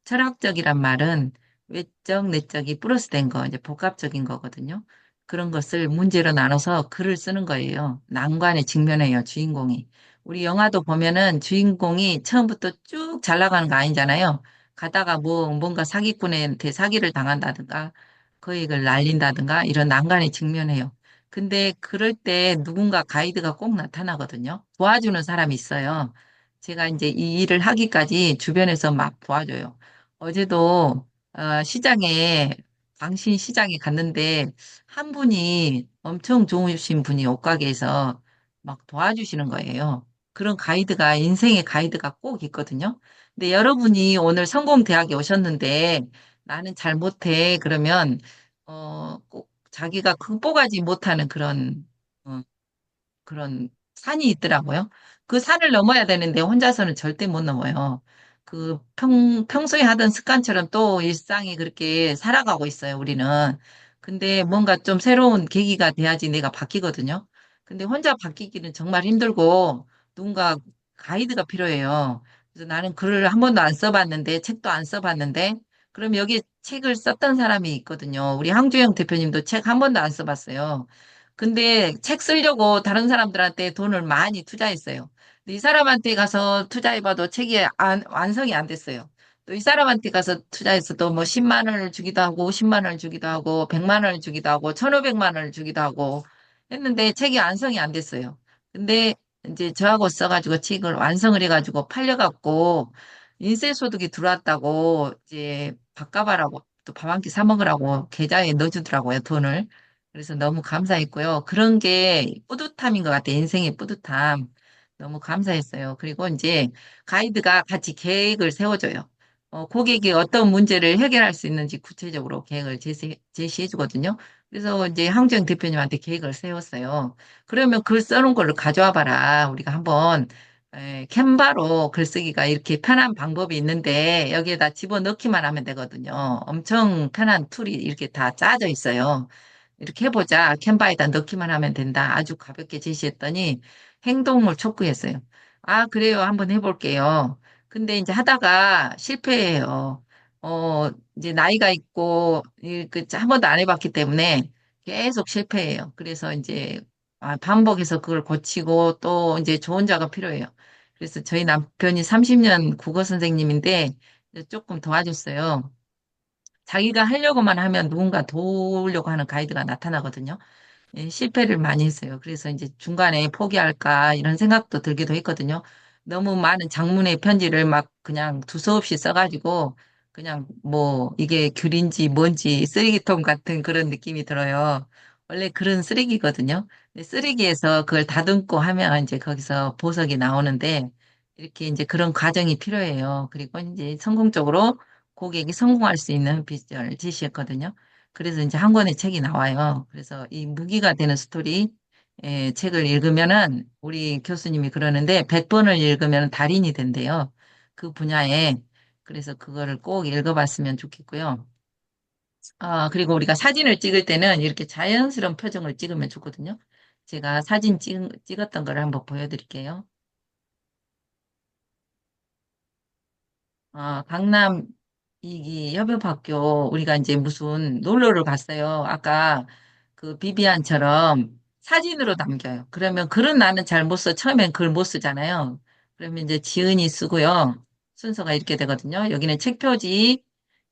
철학적이란 말은 외적, 내적이 플러스 된 거, 이제 복합적인 거거든요. 그런 것을 문제로 나눠서 글을 쓰는 거예요. 난관에 직면해요, 주인공이. 우리 영화도 보면은 주인공이 처음부터 쭉 잘 나가는 거 아니잖아요. 가다가 뭔가 사기꾼한테 사기를 당한다든가, 거액을 날린다든가, 이런 난관에 직면해요. 근데 그럴 때 누군가 가이드가 꼭 나타나거든요. 도와주는 사람이 있어요. 제가 이제 이 일을 하기까지 주변에서 막 도와줘요. 어제도 시장에 광신 시장에 갔는데 한 분이 엄청 좋으신 분이 옷가게에서 막 도와주시는 거예요. 그런 가이드가 인생의 가이드가 꼭 있거든요. 근데 여러분이 오늘 성공대학에 오셨는데 나는 잘 못해. 그러면 꼭 자기가 극복하지 못하는 어, 그런 산이 있더라고요. 그 산을 넘어야 되는데 혼자서는 절대 못 넘어요. 그 평소에 하던 습관처럼 또 일상이 그렇게 살아가고 있어요, 우리는. 근데 뭔가 좀 새로운 계기가 돼야지 내가 바뀌거든요. 근데 혼자 바뀌기는 정말 힘들고 누군가 가이드가 필요해요. 그래서 나는 글을 한 번도 안 써봤는데, 책도 안 써봤는데, 그럼 여기 책을 썼던 사람이 있거든요. 우리 황주영 대표님도 책 한 번도 안 써봤어요. 근데 책 쓰려고 다른 사람들한테 돈을 많이 투자했어요. 근데 이 사람한테 가서 투자해봐도 책이 완성이 안 됐어요. 또 이 사람한테 가서 투자해서도 뭐 10만 원을 주기도 하고 50만 원을 주기도 하고 100만 원을 주기도 하고 1,500만 원을 주기도 하고 했는데 책이 완성이 안 됐어요. 근데 이제 저하고 써가지고 책을 완성을 해가지고 팔려갖고 인쇄소득이 들어왔다고 이제 밥값하라고 또 밥 한 끼 사 먹으라고 계좌에 넣어주더라고요, 돈을. 그래서 너무 감사했고요. 그런 게 뿌듯함인 것 같아요. 인생의 뿌듯함. 너무 감사했어요. 그리고 이제 가이드가 같이 계획을 세워줘요. 고객이 어떤 문제를 해결할 수 있는지 구체적으로 계획을 제시해 주거든요. 그래서 이제 항정 대표님한테 계획을 세웠어요. 그러면 글 써놓은 거를 가져와 봐라. 우리가 한번 캔바로 글쓰기가 이렇게 편한 방법이 있는데 여기에다 집어넣기만 하면 되거든요. 엄청 편한 툴이 이렇게 다 짜져 있어요. 이렇게 해보자. 캔바에다 넣기만 하면 된다. 아주 가볍게 제시했더니 행동을 촉구했어요. 아, 그래요. 한번 해볼게요. 근데 이제 하다가 실패해요. 이제 나이가 있고, 한 번도 안 해봤기 때문에 계속 실패해요. 그래서 이제 반복해서 그걸 고치고 또 이제 좋은 자가 필요해요. 그래서 저희 남편이 30년 국어 선생님인데 조금 도와줬어요. 자기가 하려고만 하면 누군가 도우려고 하는 가이드가 나타나거든요. 실패를 많이 했어요. 그래서 이제 중간에 포기할까 이런 생각도 들기도 했거든요. 너무 많은 장문의 편지를 막 그냥 두서없이 써가지고 그냥 뭐 이게 귤인지 뭔지 쓰레기통 같은 그런 느낌이 들어요. 원래 그런 쓰레기거든요. 근데 쓰레기에서 그걸 다듬고 하면 이제 거기서 보석이 나오는데 이렇게 이제 그런 과정이 필요해요. 그리고 이제 성공적으로 고객이 성공할 수 있는 비전을 제시했거든요. 그래서 이제 한 권의 책이 나와요. 그래서 이 무기가 되는 스토리 책을 읽으면은 우리 교수님이 그러는데 100번을 읽으면 달인이 된대요. 그 분야에. 그래서 그거를 꼭 읽어봤으면 좋겠고요. 그리고 우리가 사진을 찍을 때는 이렇게 자연스러운 표정을 찍으면 좋거든요. 제가 사진 찍었던 거를 한번 보여드릴게요. 강남 이기 협업학교 우리가 이제 무슨 놀러를 갔어요. 아까 그 비비안처럼 사진으로 남겨요. 그러면 글은 나는 잘 못 써. 처음엔 글 못 쓰잖아요. 그러면 이제 지은이 쓰고요. 순서가 이렇게 되거든요. 여기는 책 표지,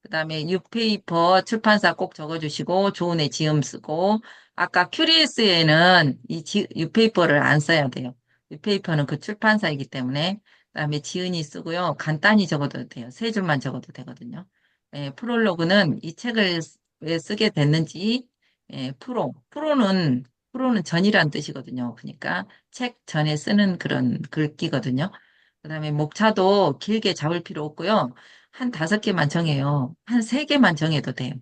그다음에 뉴페이퍼 출판사 꼭 적어주시고 조은의 지음 쓰고 아까 큐리에스에는 뉴페이퍼를 안 써야 돼요. 뉴페이퍼는 그 출판사이기 때문에 그다음에 지은이 쓰고요. 간단히 적어도 돼요. 세 줄만 적어도 되거든요. 프롤로그는 이 책을 왜 쓰게 됐는지 프로는 전이란 뜻이거든요. 그러니까 책 전에 쓰는 그런 글귀거든요. 그다음에 목차도 길게 잡을 필요 없고요. 한 5개만 정해요. 한 3개만 정해도 돼요.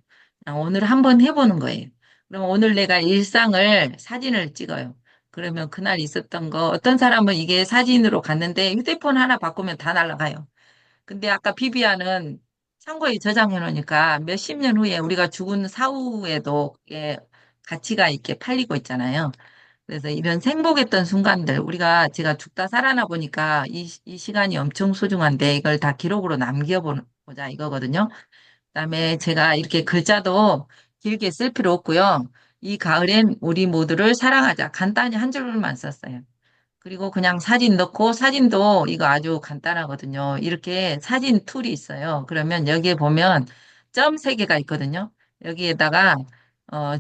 그냥 오늘 한번 해보는 거예요. 그럼 오늘 내가 일상을 사진을 찍어요. 그러면 그날 있었던 거, 어떤 사람은 이게 사진으로 갔는데 휴대폰 하나 바꾸면 다 날아가요. 근데 아까 비비안은 창고에 저장해 놓으니까 몇십 년 후에 우리가 죽은 사후에도 가치가 있게 팔리고 있잖아요. 그래서 이런 생복했던 순간들, 제가 죽다 살아나 보니까 이 시간이 엄청 소중한데 이걸 다 기록으로 남겨보자 이거거든요. 그다음에 제가 이렇게 글자도 길게 쓸 필요 없고요. 이 가을엔 우리 모두를 사랑하자. 간단히 한 줄만 썼어요. 그리고 그냥 사진 넣고 사진도 이거 아주 간단하거든요. 이렇게 사진 툴이 있어요. 그러면 여기에 보면 점 3개가 있거든요. 여기에다가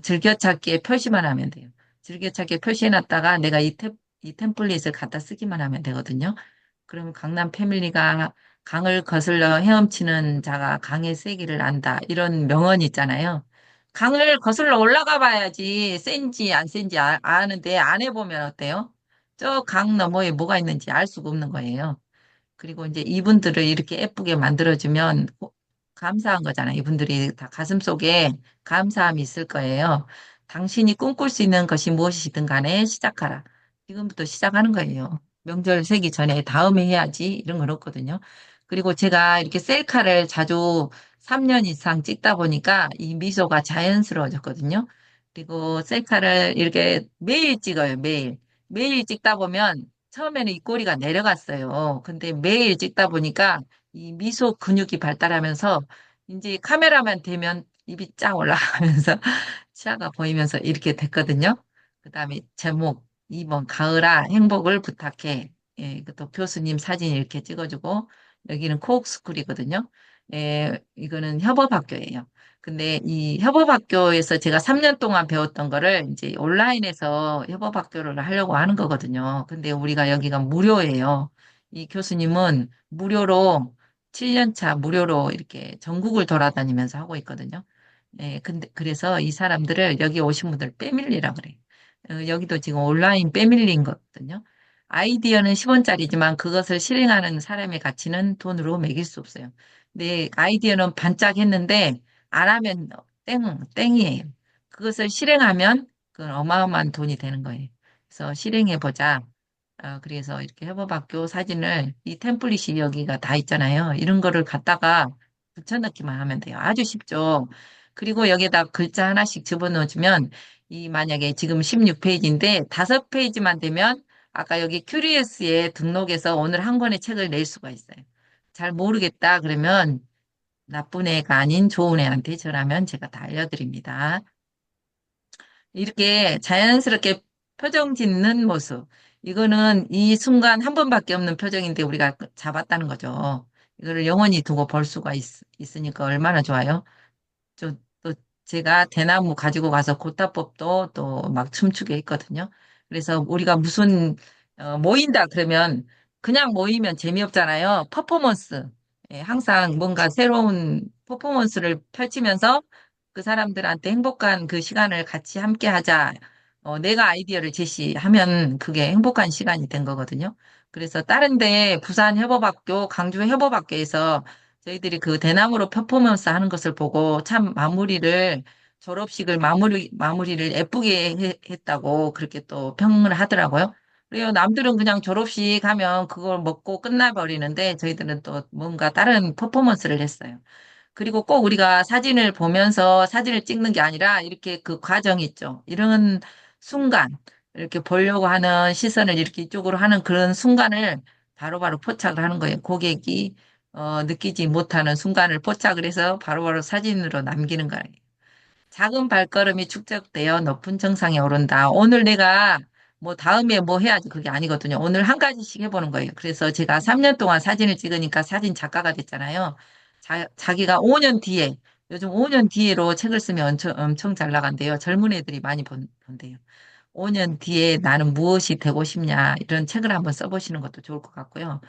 즐겨찾기에 표시만 하면 돼요. 즐겨찾기에 표시해놨다가 내가 이 템플릿을 갖다 쓰기만 하면 되거든요. 그럼 강남 패밀리가 강을 거슬러 헤엄치는 자가 강의 세기를 안다. 이런 명언이 있잖아요. 강을 거슬러 올라가 봐야지 센지 안 센지 아는데 안 해보면 어때요? 저 강 너머에 뭐가 있는지 알 수가 없는 거예요. 그리고 이제 이분들을 이렇게 예쁘게 만들어주면 감사한 거잖아요. 이분들이 다 가슴속에 감사함이 있을 거예요. 당신이 꿈꿀 수 있는 것이 무엇이든 간에 시작하라. 지금부터 시작하는 거예요. 명절 세기 전에 다음에 해야지 이런 건 없거든요. 그리고 제가 이렇게 셀카를 자주 3년 이상 찍다 보니까 이 미소가 자연스러워졌거든요. 그리고 셀카를 이렇게 매일 찍어요, 매일. 매일 찍다 보면 처음에는 입꼬리가 내려갔어요. 근데 매일 찍다 보니까 이 미소 근육이 발달하면서 이제 카메라만 대면 입이 쫙 올라가면서 치아가 보이면서 이렇게 됐거든요. 그다음에 제목 2번 가을아 행복을 부탁해. 또 교수님 사진 이렇게 찍어주고 여기는 코옥스쿨이거든요. 이거는 협업학교예요. 근데 이 협업학교에서 제가 3년 동안 배웠던 거를 이제 온라인에서 협업학교를 하려고 하는 거거든요. 근데 우리가 여기가 무료예요. 이 교수님은 무료로 7년 차 무료로 이렇게 전국을 돌아다니면서 하고 있거든요. 근데 그래서 이 사람들을 여기 오신 분들 빼밀리라 그래요. 여기도 지금 온라인 빼밀린 거거든요. 아이디어는 10원짜리지만 그것을 실행하는 사람의 가치는 돈으로 매길 수 없어요. 근데 아이디어는 반짝했는데 안 하면 땡이에요. 그것을 실행하면 그건 어마어마한 돈이 되는 거예요. 그래서 실행해 보자. 그래서 이렇게 협업학교 사진을 이 템플릿이 여기가 다 있잖아요. 이런 거를 갖다가 붙여넣기만 하면 돼요. 아주 쉽죠. 그리고 여기에다 글자 하나씩 집어넣어주면 만약에 지금 16페이지인데 5페이지만 되면 아까 여기 큐리에스에 등록해서 오늘 한 권의 책을 낼 수가 있어요. 잘 모르겠다 그러면 나쁜 애가 아닌 좋은 애한테 전하면 제가 다 알려드립니다. 이렇게 자연스럽게 표정 짓는 모습. 이거는 이 순간 한 번밖에 없는 표정인데 우리가 잡았다는 거죠. 이거를 영원히 두고 볼 수가 있으니까 얼마나 좋아요. 또 제가 대나무 가지고 가서 고타법도 또 막 춤추게 했거든요. 그래서 우리가 무슨 모인다 그러면 그냥 모이면 재미없잖아요. 퍼포먼스. 항상 뭔가 새로운 퍼포먼스를 펼치면서 그 사람들한테 행복한 그 시간을 같이 함께 하자. 내가 아이디어를 제시하면 그게 행복한 시간이 된 거거든요. 그래서 다른데 부산 협업학교, 강주 협업학교에서 저희들이 그 대나무로 퍼포먼스 하는 것을 보고 참 졸업식을 마무리를 예쁘게 했다고 그렇게 또 평을 하더라고요. 그래요. 남들은 그냥 졸업식 하면 그걸 먹고 끝나버리는데 저희들은 또 뭔가 다른 퍼포먼스를 했어요. 그리고 꼭 우리가 사진을 보면서 사진을 찍는 게 아니라 이렇게 그 과정 있죠. 이런 순간, 이렇게 보려고 하는 시선을 이렇게 이쪽으로 하는 그런 순간을 바로바로 포착을 하는 거예요. 고객이 느끼지 못하는 순간을 포착을 해서 바로바로 사진으로 남기는 거예요. 작은 발걸음이 축적되어 높은 정상에 오른다. 오늘 내가 뭐 다음에 뭐 해야지 그게 아니거든요. 오늘 한 가지씩 해보는 거예요. 그래서 제가 3년 동안 사진을 찍으니까 사진 작가가 됐잖아요. 자기가 5년 뒤에, 요즘 5년 뒤에로 책을 쓰면 엄청 잘 나간대요. 젊은 애들이 많이 본대요. 5년 뒤에 나는 무엇이 되고 싶냐, 이런 책을 한번 써보시는 것도 좋을 것 같고요.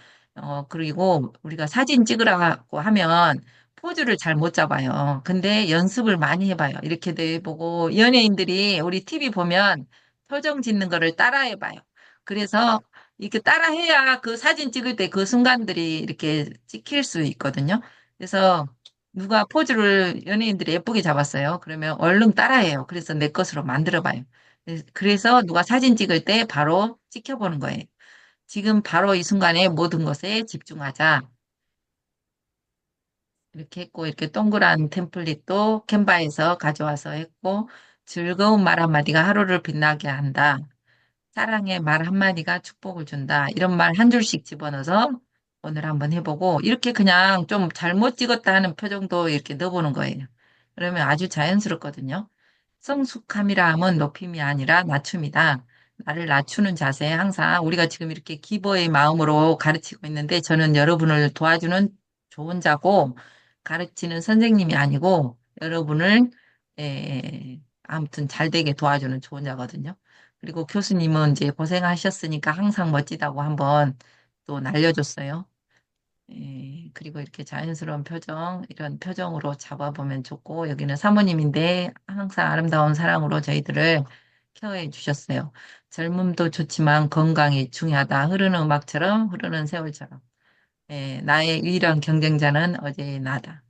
그리고 우리가 사진 찍으라고 하면 포즈를 잘 못 잡아요. 근데 연습을 많이 해봐요. 이렇게도 해보고, 연예인들이 우리 TV 보면 표정 짓는 거를 따라해봐요. 그래서 이렇게 따라해야 그 사진 찍을 때 그 순간들이 이렇게 찍힐 수 있거든요. 그래서 누가 포즈를 연예인들이 예쁘게 잡았어요. 그러면 얼른 따라해요. 그래서 내 것으로 만들어봐요. 그래서 누가 사진 찍을 때 바로 찍혀보는 거예요. 지금 바로 이 순간에 모든 것에 집중하자. 이렇게 했고, 이렇게 동그란 템플릿도 캔바에서 가져와서 했고, 즐거운 말 한마디가 하루를 빛나게 한다. 사랑의 말 한마디가 축복을 준다. 이런 말 한 줄씩 집어넣어서 오늘 한번 해보고, 이렇게 그냥 좀 잘못 찍었다 하는 표정도 이렇게 넣어보는 거예요. 그러면 아주 자연스럽거든요. 성숙함이라 함은 높임이 아니라 낮춤이다. 나를 낮추는 자세, 항상 우리가 지금 이렇게 기버의 마음으로 가르치고 있는데 저는 여러분을 도와주는 좋은 자고 가르치는 선생님이 아니고 여러분을 아무튼 잘 되게 도와주는 좋은 자거든요. 그리고 교수님은 이제 고생하셨으니까 항상 멋지다고 한번 또 날려줬어요. 그리고 이렇게 자연스러운 표정, 이런 표정으로 잡아보면 좋고, 여기는 사모님인데 항상 아름다운 사랑으로 저희들을 케어해 주셨어요. 젊음도 좋지만 건강이 중요하다. 흐르는 음악처럼, 흐르는 세월처럼. 나의 유일한 경쟁자는 어제의 나다.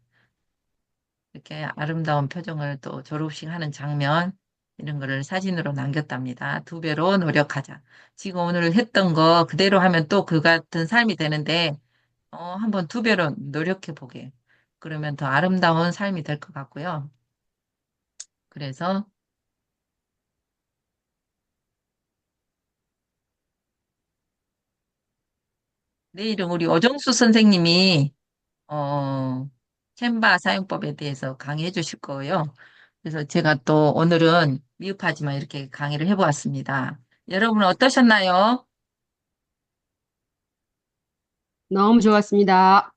이렇게 아름다운 표정을 또 졸업식 하는 장면, 이런 거를 사진으로 남겼답니다. 2배로 노력하자. 지금 오늘 했던 거 그대로 하면 또 그 같은 삶이 되는데, 한번 2배로 노력해 보게. 그러면 더 아름다운 삶이 될 것 같고요. 그래서 내일은 우리 어정수 선생님이 캔바 사용법에 대해서 강의해 주실 거예요. 그래서 제가 또 오늘은 미흡하지만 이렇게 강의를 해보았습니다. 여러분 어떠셨나요? 너무 좋았습니다.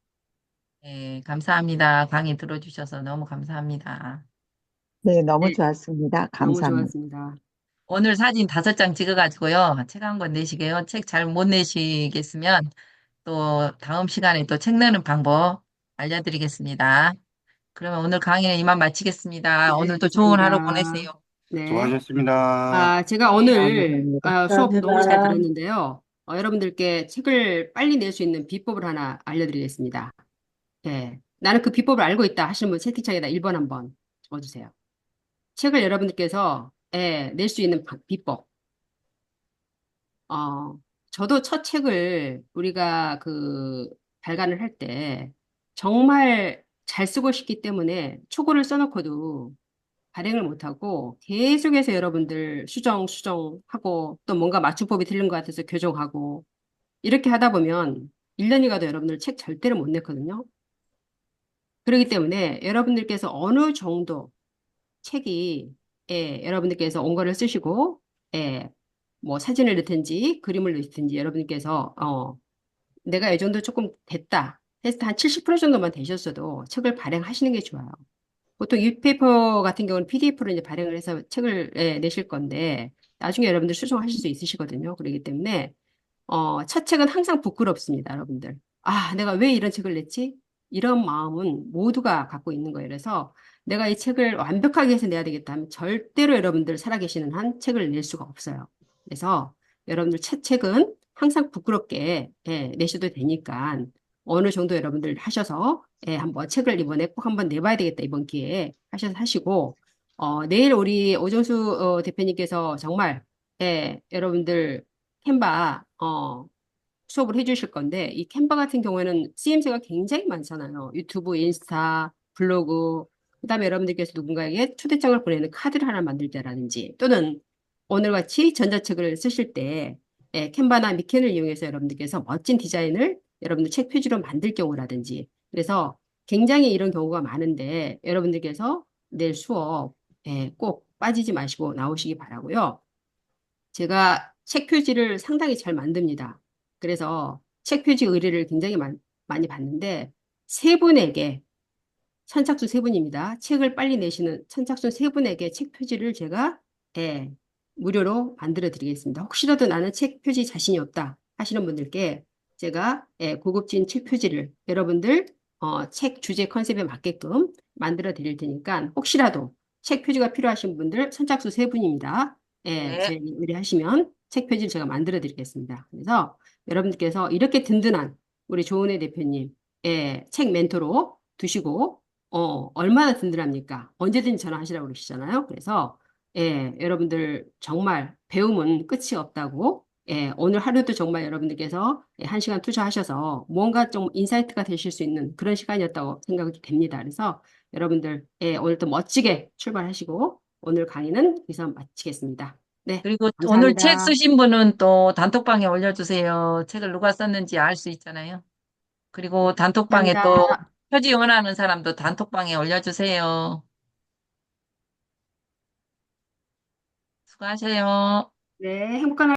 네, 감사합니다. 강의 들어주셔서 너무 감사합니다. 네, 너무 네, 좋았습니다. 너무 감사합니다. 좋았습니다. 오늘 사진 5장 찍어가지고요. 책 한 권 내시게요. 책 잘 못 내시겠으면 또 다음 시간에 또 책 내는 방법 알려드리겠습니다. 그러면 오늘 강의는 이만 마치겠습니다. 네, 오늘도 좋은 하루 감사합니다. 보내세요. 네. 수고하셨습니다. 제가 네. 오늘 수업 너무 잘 감사합니다. 들었는데요. 여러분들께 책을 빨리 낼 수 있는 비법을 하나 알려드리겠습니다. 예. 나는 그 비법을 알고 있다 하시는 분 채팅창에다 1번 한번 적어주세요. 책을 여러분들께서 낼 수 있는 비법. 어, 저도 첫 책을 우리가 발간을 할 때 정말 잘 쓰고 싶기 때문에 초고를 써놓고도 발행을 못하고 계속해서 여러분들 수정하고 또 뭔가 맞춤법이 틀린 것 같아서 교정하고 이렇게 하다 보면 1년이 가도 여러분들 책 절대로 못 냈거든요. 그렇기 때문에 여러분들께서 어느 정도 책이 여러분들께서 온거를 쓰시고 예, 뭐 사진을 넣든지 그림을 넣든지 여러분께서 내가 이 정도 조금 됐다 해서 한 70% 정도만 되셨어도 책을 발행하시는 게 좋아요. 보통 뉴페이퍼 같은 경우는 PDF로 이제 발행을 해서 책을 내실 건데 나중에 여러분들 수정하실 수 있으시거든요. 그렇기 때문에 첫 책은 항상 부끄럽습니다, 여러분들. 내가 왜 이런 책을 냈지? 이런 마음은 모두가 갖고 있는 거예요. 그래서 내가 이 책을 완벽하게 해서 내야 되겠다 하면 절대로 여러분들 살아계시는 한 책을 낼 수가 없어요. 그래서 여러분들 첫 책은 항상 부끄럽게 내셔도 되니까 어느 정도 여러분들 하셔서 한번 책을 이번에 꼭 한번 내봐야 되겠다 이번 기회에 하셔서 하시고 내일 우리 오정수 대표님께서 정말 여러분들 캔바 수업을 해주실 건데 이 캔바 같은 경우에는 쓰임새가 굉장히 많잖아요. 유튜브, 인스타, 블로그 그다음에 여러분들께서 누군가에게 초대장을 보내는 카드를 하나 만들 때라든지 또는 오늘같이 전자책을 쓰실 때 캔바나 미캔을 이용해서 여러분들께서 멋진 디자인을 여러분들 책 표지로 만들 경우라든지 그래서 굉장히 이런 경우가 많은데 여러분들께서 내일 수업 꼭 빠지지 마시고 나오시기 바라고요. 제가 책 표지를 상당히 잘 만듭니다. 그래서 책 표지 의뢰를 굉장히 많이 받는데 세 분에게 선착순 세 분입니다. 책을 빨리 내시는 선착순 세 분에게 책 표지를 제가 예, 무료로 만들어 드리겠습니다. 혹시라도 나는 책 표지 자신이 없다 하시는 분들께 제가 고급진 책 표지를 여러분들 책 주제 컨셉에 맞게끔 만들어 드릴 테니까 혹시라도 책 표지가 필요하신 분들 선착순 세 분입니다. 네. 제 의뢰하시면 책 표지를 제가 만들어 드리겠습니다. 그래서 여러분들께서 이렇게 든든한 우리 조은혜 대표님 책 멘토로 두시고 얼마나 든든합니까? 언제든지 전화하시라고 그러시잖아요. 그래서, 여러분들 정말 배움은 끝이 없다고, 오늘 하루도 정말 여러분들께서 1시간 투자하셔서 뭔가 좀 인사이트가 되실 수 있는 그런 시간이었다고 생각이 됩니다. 그래서 여러분들, 오늘 또 멋지게 출발하시고, 오늘 강의는 여기서 마치겠습니다. 네, 그리고 오늘 책 감사합니다. 쓰신 분은 또 단톡방에 올려주세요. 책을 누가 썼는지 알 수 있잖아요. 그리고 단톡방에 또 감사합니다. 표지 원하는 사람도 단톡방에 올려주세요. 수고하세요. 네, 행복한